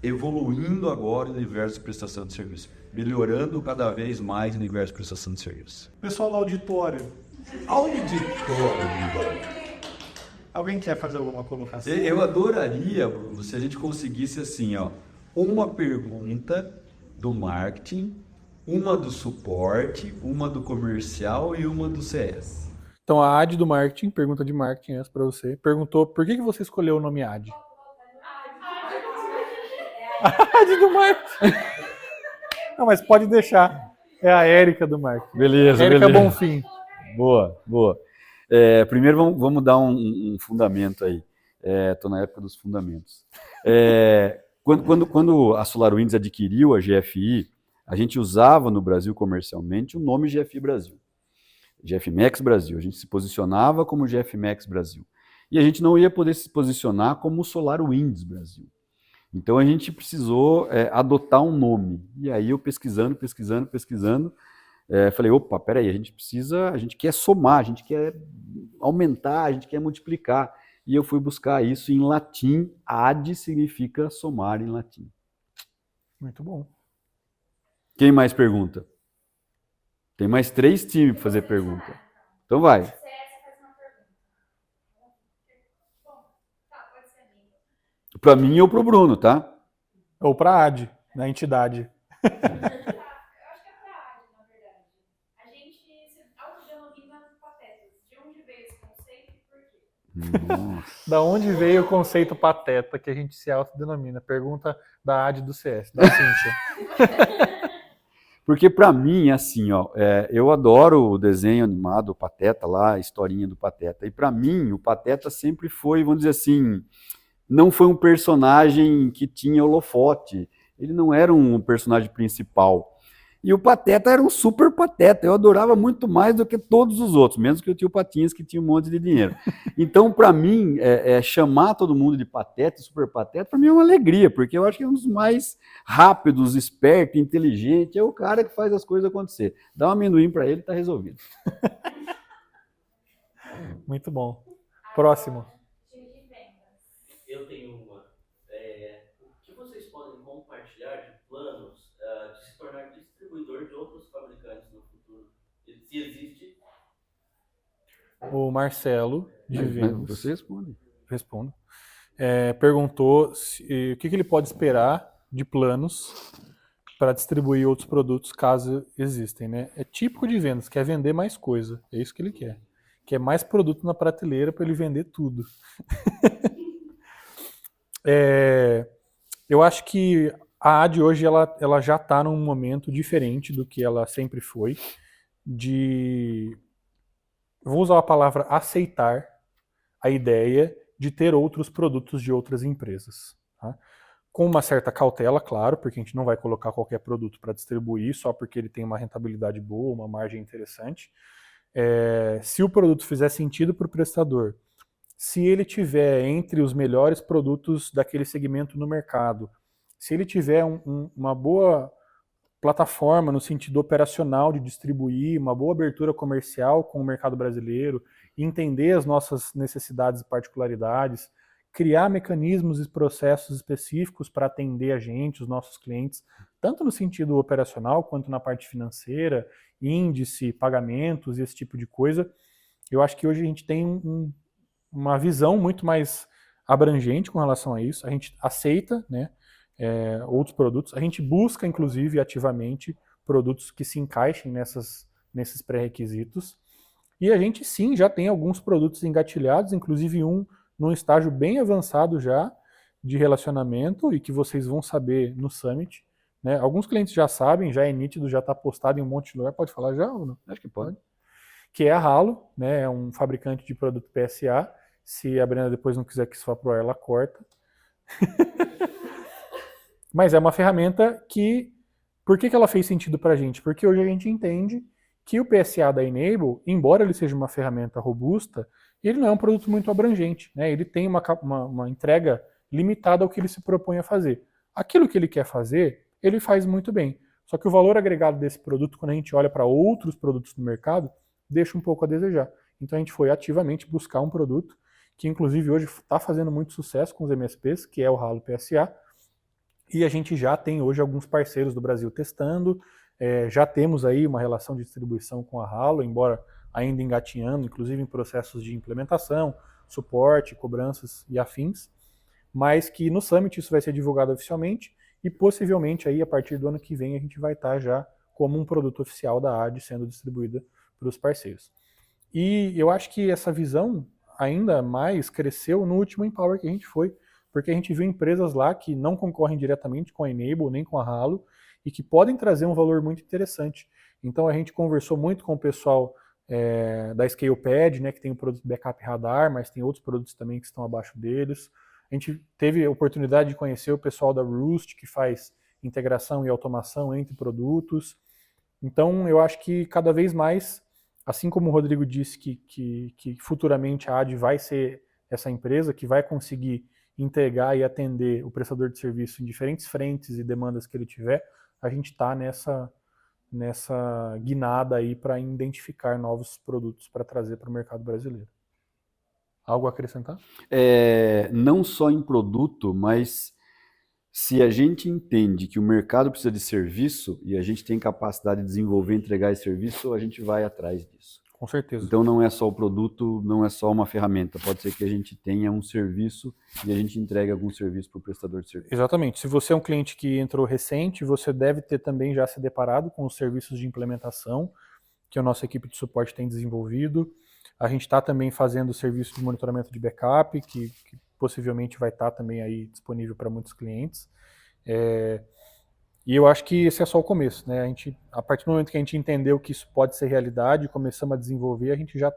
evoluindo agora o universo de prestação de serviço, melhorando cada vez mais o universo de prestação de serviço. Pessoal do auditório. Alguém quer fazer alguma colocação? Eu adoraria, Bruno, se a gente conseguisse assim, ó, uma pergunta do marketing, uma do suporte, uma do comercial e uma do CS. Então a AD do marketing, pergunta de marketing essa para você, perguntou por que você escolheu o nome AD? A AD do marketing. Não, mas pode deixar. É a Érica do marketing. Beleza, Érica Bonfim. Boa. Primeiro vamos dar um fundamento aí. Estou na época dos fundamentos. Quando a SolarWinds adquiriu a GFI, a gente usava no Brasil comercialmente o nome GFI Brasil. GF Max Brasil. A gente se posicionava como GF Max Brasil. E a gente não ia poder se posicionar como SolarWinds Brasil. Então a gente precisou adotar um nome. E aí eu pesquisando, falei, opa, peraí, a gente quer somar, a gente quer aumentar, a gente quer multiplicar. E eu fui buscar isso em latim. AD significa somar em latim. Muito bom. Quem mais pergunta? Tem mais 3 times para fazer pergunta. Então vai. Para mim ou para o Bruno, tá? Ou para a AD, na entidade. Eu acho que é pra AD, na verdade. A gente se autodenomina patetas. De onde veio esse conceito e por quê? Nossa. Da onde veio o conceito pateta que a gente se autodenomina? Pergunta da AD do CS, da Cíntia. Porque para mim, assim, ó, eu adoro o desenho animado, o Pateta lá, a historinha do Pateta. E para mim, o Pateta sempre foi, vamos dizer assim, não foi um personagem que tinha holofote. Ele não era um personagem principal. E o Pateta era um super pateta. Eu adorava muito mais do que todos os outros, menos que o tio Patinhas, que tinha um monte de dinheiro. Então, para mim, chamar todo mundo de pateta, super pateta, para mim é uma alegria, porque eu acho que é um dos mais rápidos, esperto, inteligente. É o cara que faz as coisas acontecer. Dá um amendoim para ele e está resolvido. Muito bom. Próximo. Eu tenho uma. O que vocês podem compartilhar de planos de se tornar distribuidor de outros fabricantes no futuro? Se existe. O Marcelo, de Vênus. Você responde. Respondo. Perguntou o que ele pode esperar de planos para distribuir outros produtos, caso existem, né? É típico de Vênus, quer vender mais coisa. É isso que ele quer. Quer mais produto na prateleira para ele vender tudo. Eu acho que a AD hoje ela já está num momento diferente do que ela sempre foi, vou usar a palavra aceitar a ideia de ter outros produtos de outras empresas. Tá? Com uma certa cautela, claro, porque a gente não vai colocar qualquer produto para distribuir só porque ele tem uma rentabilidade boa, uma margem interessante. Se o produto fizer sentido para o prestador, se ele tiver entre os melhores produtos daquele segmento no mercado, se ele tiver uma boa plataforma no sentido operacional de distribuir, uma boa abertura comercial com o mercado brasileiro, entender as nossas necessidades e particularidades, criar mecanismos e processos específicos para atender a gente, os nossos clientes, tanto no sentido operacional quanto na parte financeira, índice, pagamentos e esse tipo de coisa. Eu acho que hoje a gente tem uma visão muito mais abrangente com relação a isso. A gente aceita, né, outros produtos. A gente busca, inclusive, ativamente produtos que se encaixem nesses pré-requisitos. E a gente, sim, já tem alguns produtos engatilhados, inclusive um num estágio bem avançado já de relacionamento e que vocês vão saber no Summit, né? Alguns clientes já sabem, já é nítido, já está postado em um monte de lugar. Pode falar já ou não? Acho que pode. Que é a Halo, né? É um fabricante de produto PSA. Se a Brenda depois não quiser que isso vá pro ar, ela corta. Mas é uma ferramenta que... Por que ela fez sentido para a gente? Porque hoje a gente entende que o PSA da Enable, embora ele seja uma ferramenta robusta, ele não é um produto muito abrangente, né? Ele tem uma entrega limitada ao que ele se propõe a fazer. Aquilo que ele quer fazer, ele faz muito bem. Só que o valor agregado desse produto, quando a gente olha para outros produtos no mercado, deixa um pouco a desejar. Então a gente foi ativamente buscar um produto que inclusive hoje está fazendo muito sucesso com os MSPs, que é o Halo PSA, e a gente já tem hoje alguns parceiros do Brasil testando, já temos aí uma relação de distribuição com a Halo, embora ainda engatinhando, inclusive em processos de implementação, suporte, cobranças e afins, mas que no Summit isso vai ser divulgado oficialmente e possivelmente aí a partir do ano que vem a gente vai estar já como um produto oficial da AD sendo distribuída para os parceiros. E eu acho que essa visão ainda mais cresceu no último Empower que a gente foi, porque a gente viu empresas lá que não concorrem diretamente com a Enable nem com a Halo e que podem trazer um valor muito interessante. Então a gente conversou muito com o pessoal da ScalePad, né, que tem o produto Backup Radar, mas tem outros produtos também que estão abaixo deles. A gente teve a oportunidade de conhecer o pessoal da Roost, que faz integração e automação entre produtos. Então eu acho que cada vez mais, assim como o Rodrigo disse que futuramente a AD vai ser essa empresa que vai conseguir entregar e atender o prestador de serviço em diferentes frentes e demandas que ele tiver, a gente está nessa guinada aí para identificar novos produtos para trazer para o mercado brasileiro. Algo a acrescentar? Não só em produto, mas se a gente entende que o mercado precisa de serviço e a gente tem capacidade de desenvolver e entregar esse serviço, a gente vai atrás disso. Com certeza. Então não é só o produto, não é só uma ferramenta. Pode ser que a gente tenha um serviço e a gente entregue algum serviço para o prestador de serviço. Exatamente. Se você é um cliente que entrou recente, você deve ter também já se deparado com os serviços de implementação que a nossa equipe de suporte tem desenvolvido. A gente está também fazendo o serviço de monitoramento de backup, que possivelmente vai estar também aí disponível para muitos clientes. E eu acho que esse é só o começo, né? A partir do momento que a gente entendeu que isso pode ser realidade, começamos a desenvolver, a gente já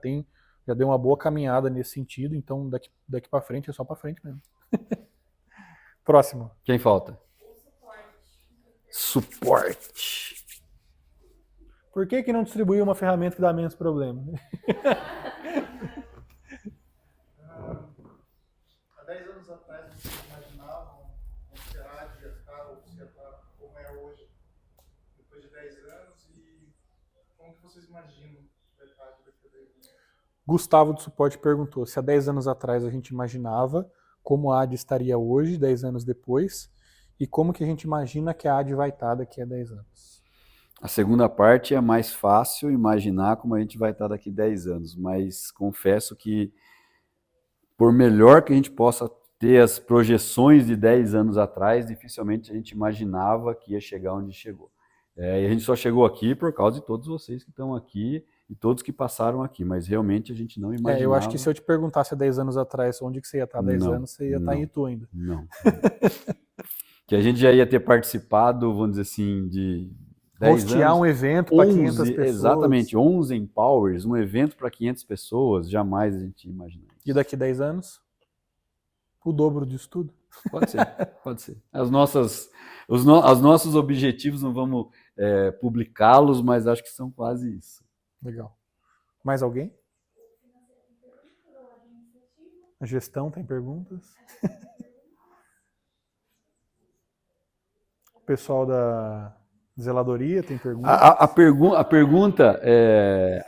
deu uma boa caminhada nesse sentido, então daqui para frente é só para frente mesmo. Próximo. Quem falta? Suporte. Por que não distribuir uma ferramenta que dá menos problema? Há 10 anos atrás, vocês imaginavam como será de estar ou se estar como é hoje, depois de 10 anos, e como que vocês imaginam vai estar daqui a 10 anos? Gustavo do Suporte perguntou se há 10 anos atrás a gente imaginava como a AD estaria hoje, 10 anos depois, e como que a gente imagina que a AD vai estar daqui a 10 anos. A segunda parte é mais fácil imaginar como a gente vai estar daqui a 10 anos, mas confesso que por melhor que a gente possa ter as projeções de 10 anos atrás, dificilmente a gente imaginava que ia chegar onde chegou. E a gente só chegou aqui por causa de todos vocês que estão aqui e todos que passaram aqui, mas realmente a gente não imaginava. Eu acho que se eu te perguntasse há 10 anos atrás onde que você ia estar há 10 anos, você ia estar em Itu ainda. Não. Que a gente já ia ter participado, vamos dizer assim, de 10 Hostear anos, um evento para 500 pessoas. Exatamente, 11 Empowers, um evento para 500 pessoas, jamais a gente imagina isso. E daqui a 10 anos? O dobro disso tudo? Pode ser, pode ser. Os nossos objetivos não vamos publicá-los, mas acho que são quase isso. Legal. Mais alguém? A gestão tem perguntas? O pessoal da zeladoria tem perguntas? A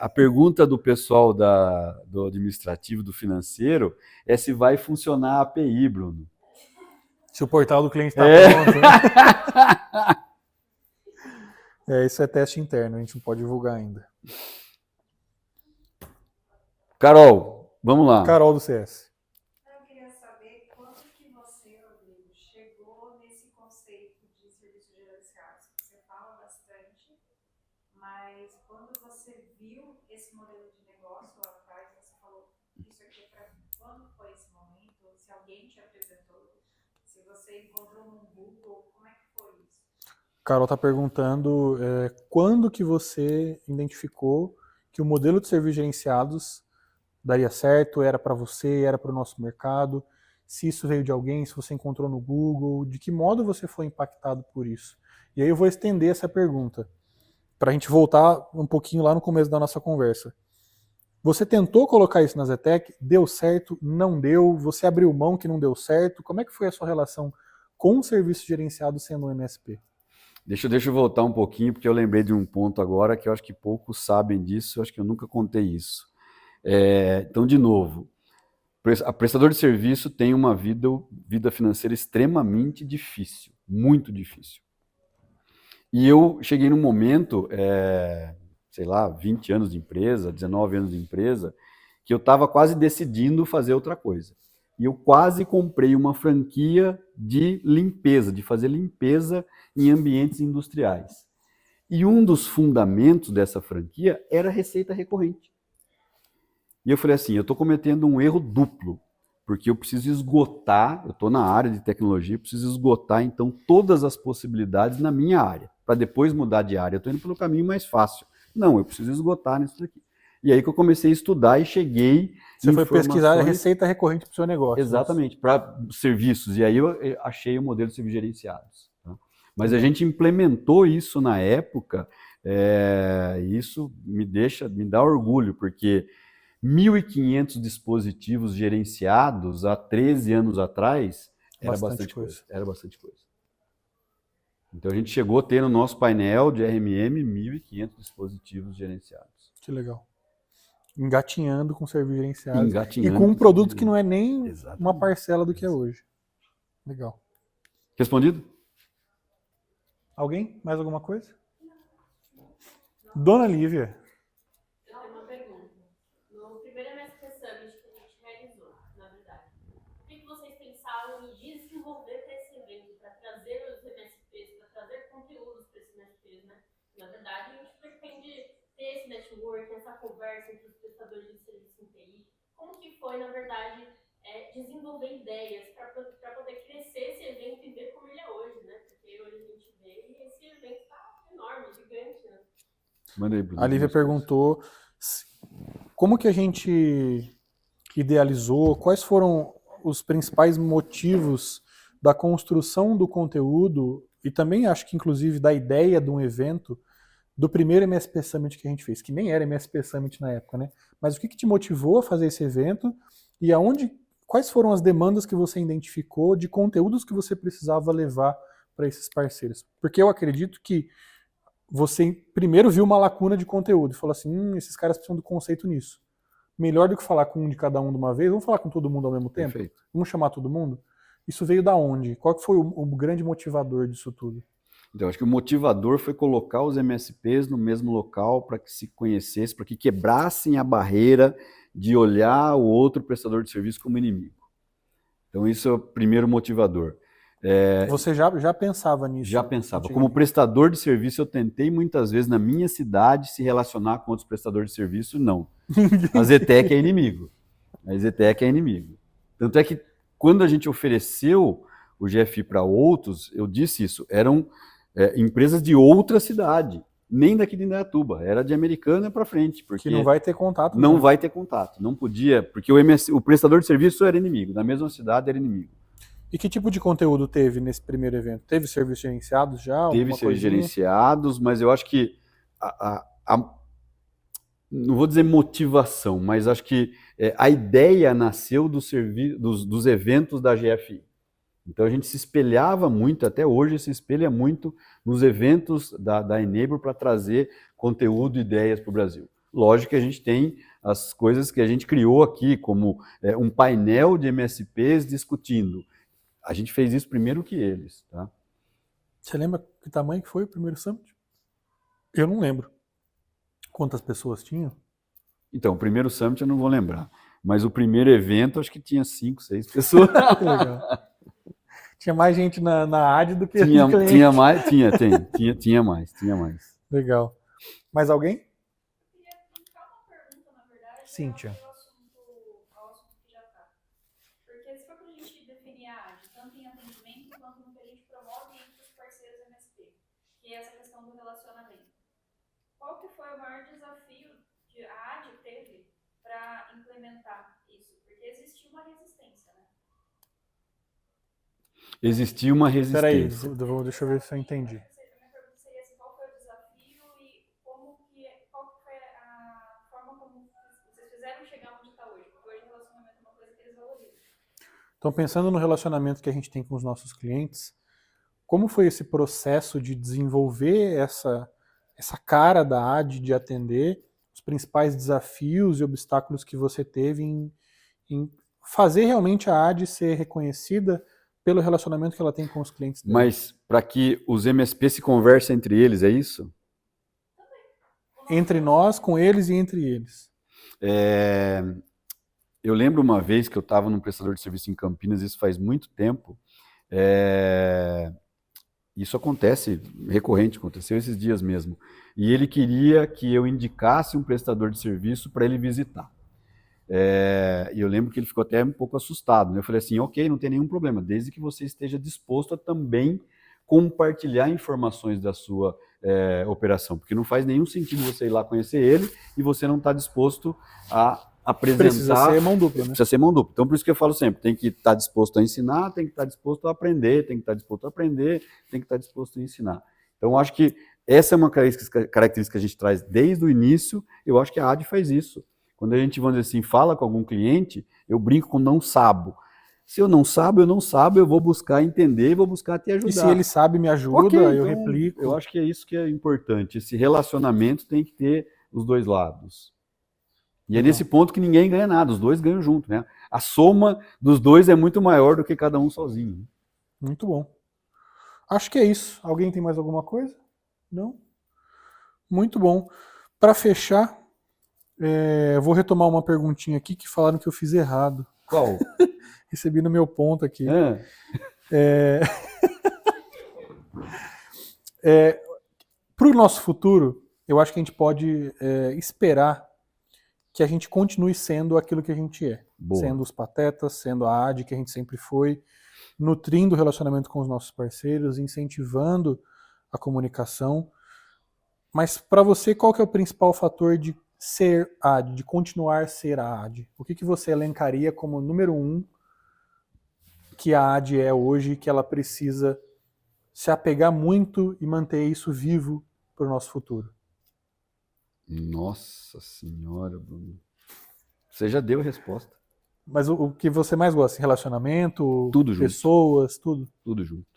pergunta do pessoal do administrativo, do financeiro, é se vai funcionar a API, Bruno. Se o portal do cliente está pronto. Né? Isso é teste interno, a gente não pode divulgar ainda. Carol, vamos lá. Carol do CS. Eu queria saber quando que você, Rodrigo, chegou nesse conceito de serviços gerenciados. Você fala bastante, mas quando você viu esse modelo de negócio lá atrás, você falou isso aqui para quando foi esse momento? Se alguém te apresentou, se você encontrou no Google, como é que foi isso? Carol está perguntando quando que você identificou que o modelo de serviços gerenciados daria certo, era para você, era para o nosso mercado, se isso veio de alguém, se você encontrou no Google, de que modo você foi impactado por isso. E aí eu vou estender essa pergunta, para a gente voltar um pouquinho lá no começo da nossa conversa. Você tentou colocar isso na Zetec, deu certo, não deu, você abriu mão que não deu certo, como é que foi a sua relação com o serviço gerenciado sendo um MSP? Deixa eu voltar um pouquinho, porque eu lembrei de um ponto agora que eu acho que poucos sabem disso, eu acho que eu nunca contei isso. Então, de novo, a prestador de serviço tem uma vida financeira extremamente difícil, muito difícil. E eu cheguei num momento, sei lá, 20 anos de empresa, 19 anos de empresa, que eu estava quase decidindo fazer outra coisa. E eu quase comprei uma franquia de limpeza, de fazer limpeza em ambientes industriais. E um dos fundamentos dessa franquia era a receita recorrente. E eu falei assim, eu estou cometendo um erro duplo, porque eu preciso esgotar, eu estou na área de tecnologia, eu preciso esgotar então todas as possibilidades na minha área, para depois mudar de área. Eu estou indo pelo caminho mais fácil. Não, eu preciso esgotar nisso daqui. E aí que eu comecei a estudar e cheguei... Você foi pesquisar a receita recorrente para o seu negócio. Exatamente, para serviços. E aí eu achei o modelo de serviços gerenciados. Tá? Mas a gente implementou isso na época, e isso me dá orgulho, porque 1.500 dispositivos gerenciados há 13 anos atrás era bastante coisa. Era bastante coisa. Então a gente chegou a ter no nosso painel de RMM 1.500 dispositivos gerenciados. Que legal. Engatinhando com serviço gerenciado. Engatinhando e com um produto que não é nem Exatamente. Uma parcela do que é hoje. Legal. Respondido? Alguém? Mais alguma coisa? Dona Lívia. Eu tenho uma pergunta. No primeiro MSP Summit que a gente realizou, na verdade, o que vocês pensaram em desenvolver para esse evento, para trazer os MSPs, para trazer conteúdos para esses MSPs, né? Na verdade, a gente pretende ter esse network, essa conversa entre os prestadores de serviço em TI. Como que foi, na verdade, desenvolver ideias para poder crescer esse evento e ver como ele é hoje, né? Porque hoje a gente vê e esse evento está enorme, gigante, né? A Lívia perguntou como que a gente idealizou, quais foram os principais motivos da construção do conteúdo e também acho que inclusive da ideia de um evento do primeiro MSP Summit que a gente fez, que nem era MSP Summit na época, né? Mas o que te motivou a fazer esse evento e quais foram as demandas que você identificou de conteúdos que você precisava levar para esses parceiros? Porque eu acredito que você primeiro viu uma lacuna de conteúdo e falou assim, esses caras precisam do conceito nisso. Melhor do que falar com um de cada um de uma vez, vamos falar com todo mundo ao mesmo tempo? Perfeito. Vamos chamar todo mundo? Isso veio da onde? Qual que foi o grande motivador disso tudo? Então, acho que o motivador foi colocar os MSPs no mesmo local para que se conhecessem, para que quebrassem a barreira de olhar o outro prestador de serviço como inimigo. Então, isso é o primeiro motivador. Você já pensava nisso? Já pensava. Como prestador de serviço, eu tentei muitas vezes na minha cidade se relacionar com outros prestadores de serviço, não. A Zetec é inimigo. A Zetec é inimigo. Tanto é que quando a gente ofereceu o GFI para outros, eu disse isso, eram empresas de outra cidade, nem daqui de Indaiatuba, era de Americana para frente. Porque que não vai ter contato. Não vai ter contato, não podia, porque o prestador de serviço era inimigo, na mesma cidade era inimigo. E que tipo de conteúdo teve nesse primeiro evento? Teve serviços gerenciados já? Teve serviços gerenciados, mas eu acho que não vou dizer motivação, mas acho que a ideia nasceu dos eventos da GFI. Então a gente se espelhava muito, até hoje se espelha muito nos eventos da Enable para trazer conteúdo e ideias para o Brasil. Lógico que a gente tem as coisas que a gente criou aqui, como um painel de MSPs discutindo. A gente fez isso primeiro que eles. Tá? Você lembra que tamanho que foi o primeiro Summit? Eu não lembro. Quantas pessoas tinham? Então, o primeiro Summit eu não vou lembrar. Mas o primeiro evento, acho que tinha 5, 6 pessoas. Legal. Tinha mais gente na AD do que tinha, no cliente. Tinha mais. Legal. Mais alguém? Eu queria puxar uma pergunta, na verdade, Cíntia. ao assunto que já está. Porque se for para a gente definir a AD, tanto em atendimento quanto no que a gente promove entre os parceiros MSP, maior desafio que a AD teve para implementar isso? Porque existia uma resistência, né? Existia uma Peraí, resistência. deixa eu ver se eu entendi. Minha pergunta seria assim, qual foi o desafio e qual foi a forma como vocês fizeram chegar onde está hoje? Porque hoje o relacionamento é uma coisa que eles valorizam. Então, pensando no relacionamento que a gente tem com os nossos clientes, como foi esse processo de desenvolver essa cara da AD de atender, os principais desafios e obstáculos que você teve em fazer realmente a AD ser reconhecida pelo relacionamento que ela tem com os clientes dela? Mas para que os MSP se conversem entre eles, é isso? Entre nós, com eles e entre eles. Eu lembro uma vez que eu estava num prestador de serviço em Campinas, isso faz muito tempo. Isso acontece recorrente, aconteceu esses dias mesmo. E ele queria que eu indicasse um prestador de serviço para ele visitar. E eu lembro que ele ficou até um pouco assustado, né? Eu falei assim, ok, não tem nenhum problema, desde que você esteja disposto a também compartilhar informações da sua operação, porque não faz nenhum sentido você ir lá conhecer ele e você não está disposto a apresentar. Precisa ser mão dupla, né? Precisa ser mão dupla. Então, por isso que eu falo sempre, tem que estar disposto a ensinar, tem que estar disposto a aprender, tem que estar disposto a aprender, tem que estar disposto a ensinar. Então, eu acho que essa é uma característica que a gente traz desde o início, eu acho que a AD faz isso. Quando a gente, vamos dizer assim, fala com algum cliente, eu brinco com não sabo. Se eu não sabo, eu vou buscar entender, vou buscar te ajudar. E se ele sabe, me ajuda, Ok, eu então, replico. Eu acho que é isso que é importante. Esse relacionamento tem que ter os dois lados. E é nesse ponto que ninguém ganha nada, os dois ganham junto, né? A soma dos dois é muito maior do que cada um sozinho. Muito bom. Acho que é isso. Alguém tem mais alguma coisa? Não? Muito bom. Para fechar, vou retomar uma perguntinha aqui que falaram que eu fiz errado. Qual? Recebi no meu ponto aqui. Para o nosso futuro, eu acho que a gente pode esperar que a gente continue sendo aquilo que a gente é. Boa. Sendo os patetas, sendo a AD que a gente sempre foi, nutrindo o relacionamento com os nossos parceiros, incentivando a comunicação. Mas para você, qual que é o principal fator de ser AD, de continuar a ser a AD? O que você elencaria como número 1 que a AD é hoje, que ela precisa se apegar muito e manter isso vivo para o nosso futuro? Nossa senhora, Bruno. Você já deu a resposta. Mas o que você mais gosta? Relacionamento? Tudo junto. Pessoas? Tudo? Tudo junto.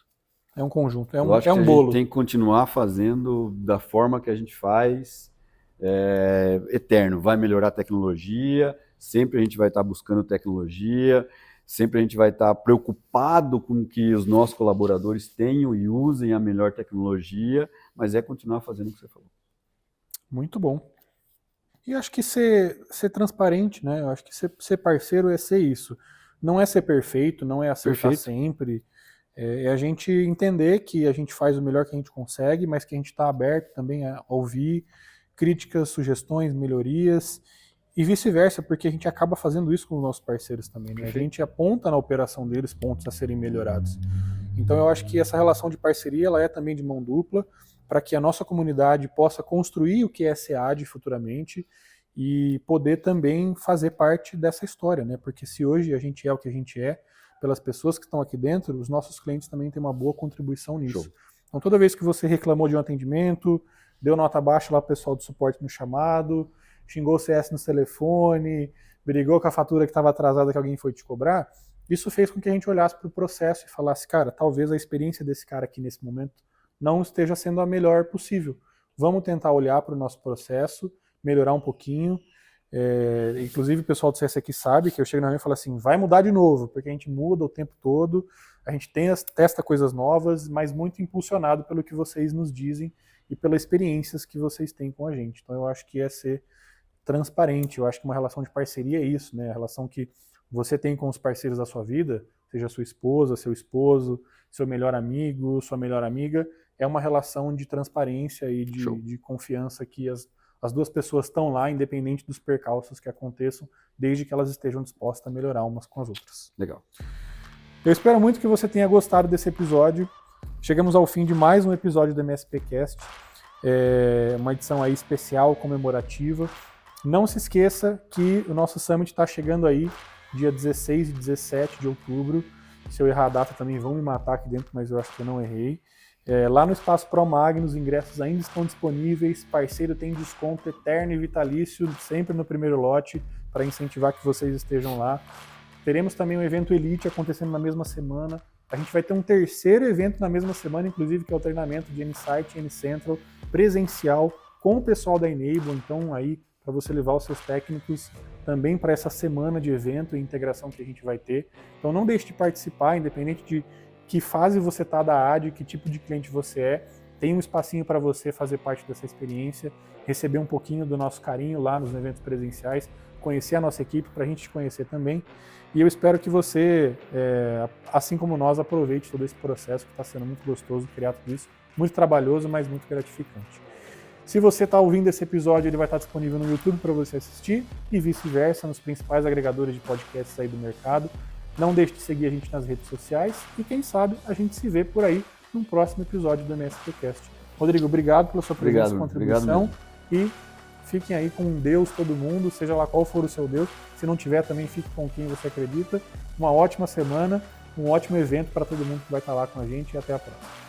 É um conjunto, é Eu um acho que bolo. a gente tem que continuar fazendo da forma que a gente faz, eterno. Vai melhorar a tecnologia, sempre a gente vai estar buscando tecnologia, sempre a gente vai estar preocupado com que os nossos colaboradores tenham e usem a melhor tecnologia, mas é continuar fazendo o que você falou. Muito bom. E acho que ser transparente, né? Eu acho que ser parceiro é ser isso. Não é ser perfeito, não é acertar sempre. É a gente entender que a gente faz o melhor que a gente consegue, mas que a gente está aberto também a ouvir críticas, sugestões, melhorias e vice-versa, porque a gente acaba fazendo isso com os nossos parceiros também, né? A gente aponta na operação deles pontos a serem melhorados. Então eu acho que essa relação de parceria ela é também de mão dupla, para que a nossa comunidade possa construir o que é SEAD futuramente e poder também fazer parte dessa história, né? Porque se hoje a gente é o que a gente é, pelas pessoas que estão aqui dentro, os nossos clientes também têm uma boa contribuição nisso. Show. Então toda vez que você reclamou de um atendimento, deu nota baixa lá pro pessoal do suporte no chamado, xingou o CS no telefone, brigou com a fatura que estava atrasada que alguém foi te cobrar, isso fez com que a gente olhasse para o processo e falasse, cara, talvez a experiência desse cara aqui nesse momento não esteja sendo a melhor possível. Vamos tentar olhar para o nosso processo, melhorar um pouquinho. Inclusive o pessoal do CS aqui sabe que eu chego na reunião e falo assim, vai mudar de novo, porque a gente muda o tempo todo, a gente testa coisas novas, mas muito impulsionado pelo que vocês nos dizem e pelas experiências que vocês têm com a gente. Então eu acho que é ser transparente, eu acho que uma relação de parceria é isso, né? A relação que você tem com os parceiros da sua vida, seja sua esposa, seu esposo, seu melhor amigo, sua melhor amiga, é uma relação de transparência e de confiança que as duas pessoas estão lá, independente dos percalços que aconteçam, desde que elas estejam dispostas a melhorar umas com as outras. Legal. Eu espero muito que você tenha gostado desse episódio. Chegamos ao fim de mais um episódio do MSPcast. uma edição aí especial, comemorativa. Não se esqueça que o nosso Summit está chegando aí, dia 16 e 17 de outubro. Se eu errar a data também vão me matar aqui dentro, mas eu acho que eu não errei. Lá no Espaço Pro Magno, os ingressos ainda estão disponíveis, parceiro tem desconto eterno e vitalício, sempre no primeiro lote, para incentivar que vocês estejam lá. Teremos também um evento Elite acontecendo na mesma semana. A gente vai ter um terceiro evento na mesma semana, inclusive, que é o treinamento de N-Site e N-Central presencial com o pessoal da Enable, então aí para você levar os seus técnicos também para essa semana de evento e integração que a gente vai ter. Então não deixe de participar, independente de que fase você está da AD, que tipo de cliente você é, tem um espacinho para você fazer parte dessa experiência, receber um pouquinho do nosso carinho lá nos eventos presenciais, conhecer a nossa equipe para a gente te conhecer também. E eu espero que você, assim como nós, aproveite todo esse processo que está sendo muito gostoso criar tudo isso, muito trabalhoso, mas muito gratificante. Se você está ouvindo esse episódio, ele vai estar disponível no YouTube para você assistir e vice-versa nos principais agregadores de podcasts aí do mercado. Não deixe de seguir a gente nas redes sociais e quem sabe a gente se vê por aí num próximo episódio do MSPcast. Rodrigo, obrigado pela sua presença e contribuição e fiquem aí com Deus todo mundo, seja lá qual for o seu Deus. Se não tiver, também fique com quem você acredita. Uma ótima semana, um ótimo evento para todo mundo que vai estar lá com a gente e até a próxima.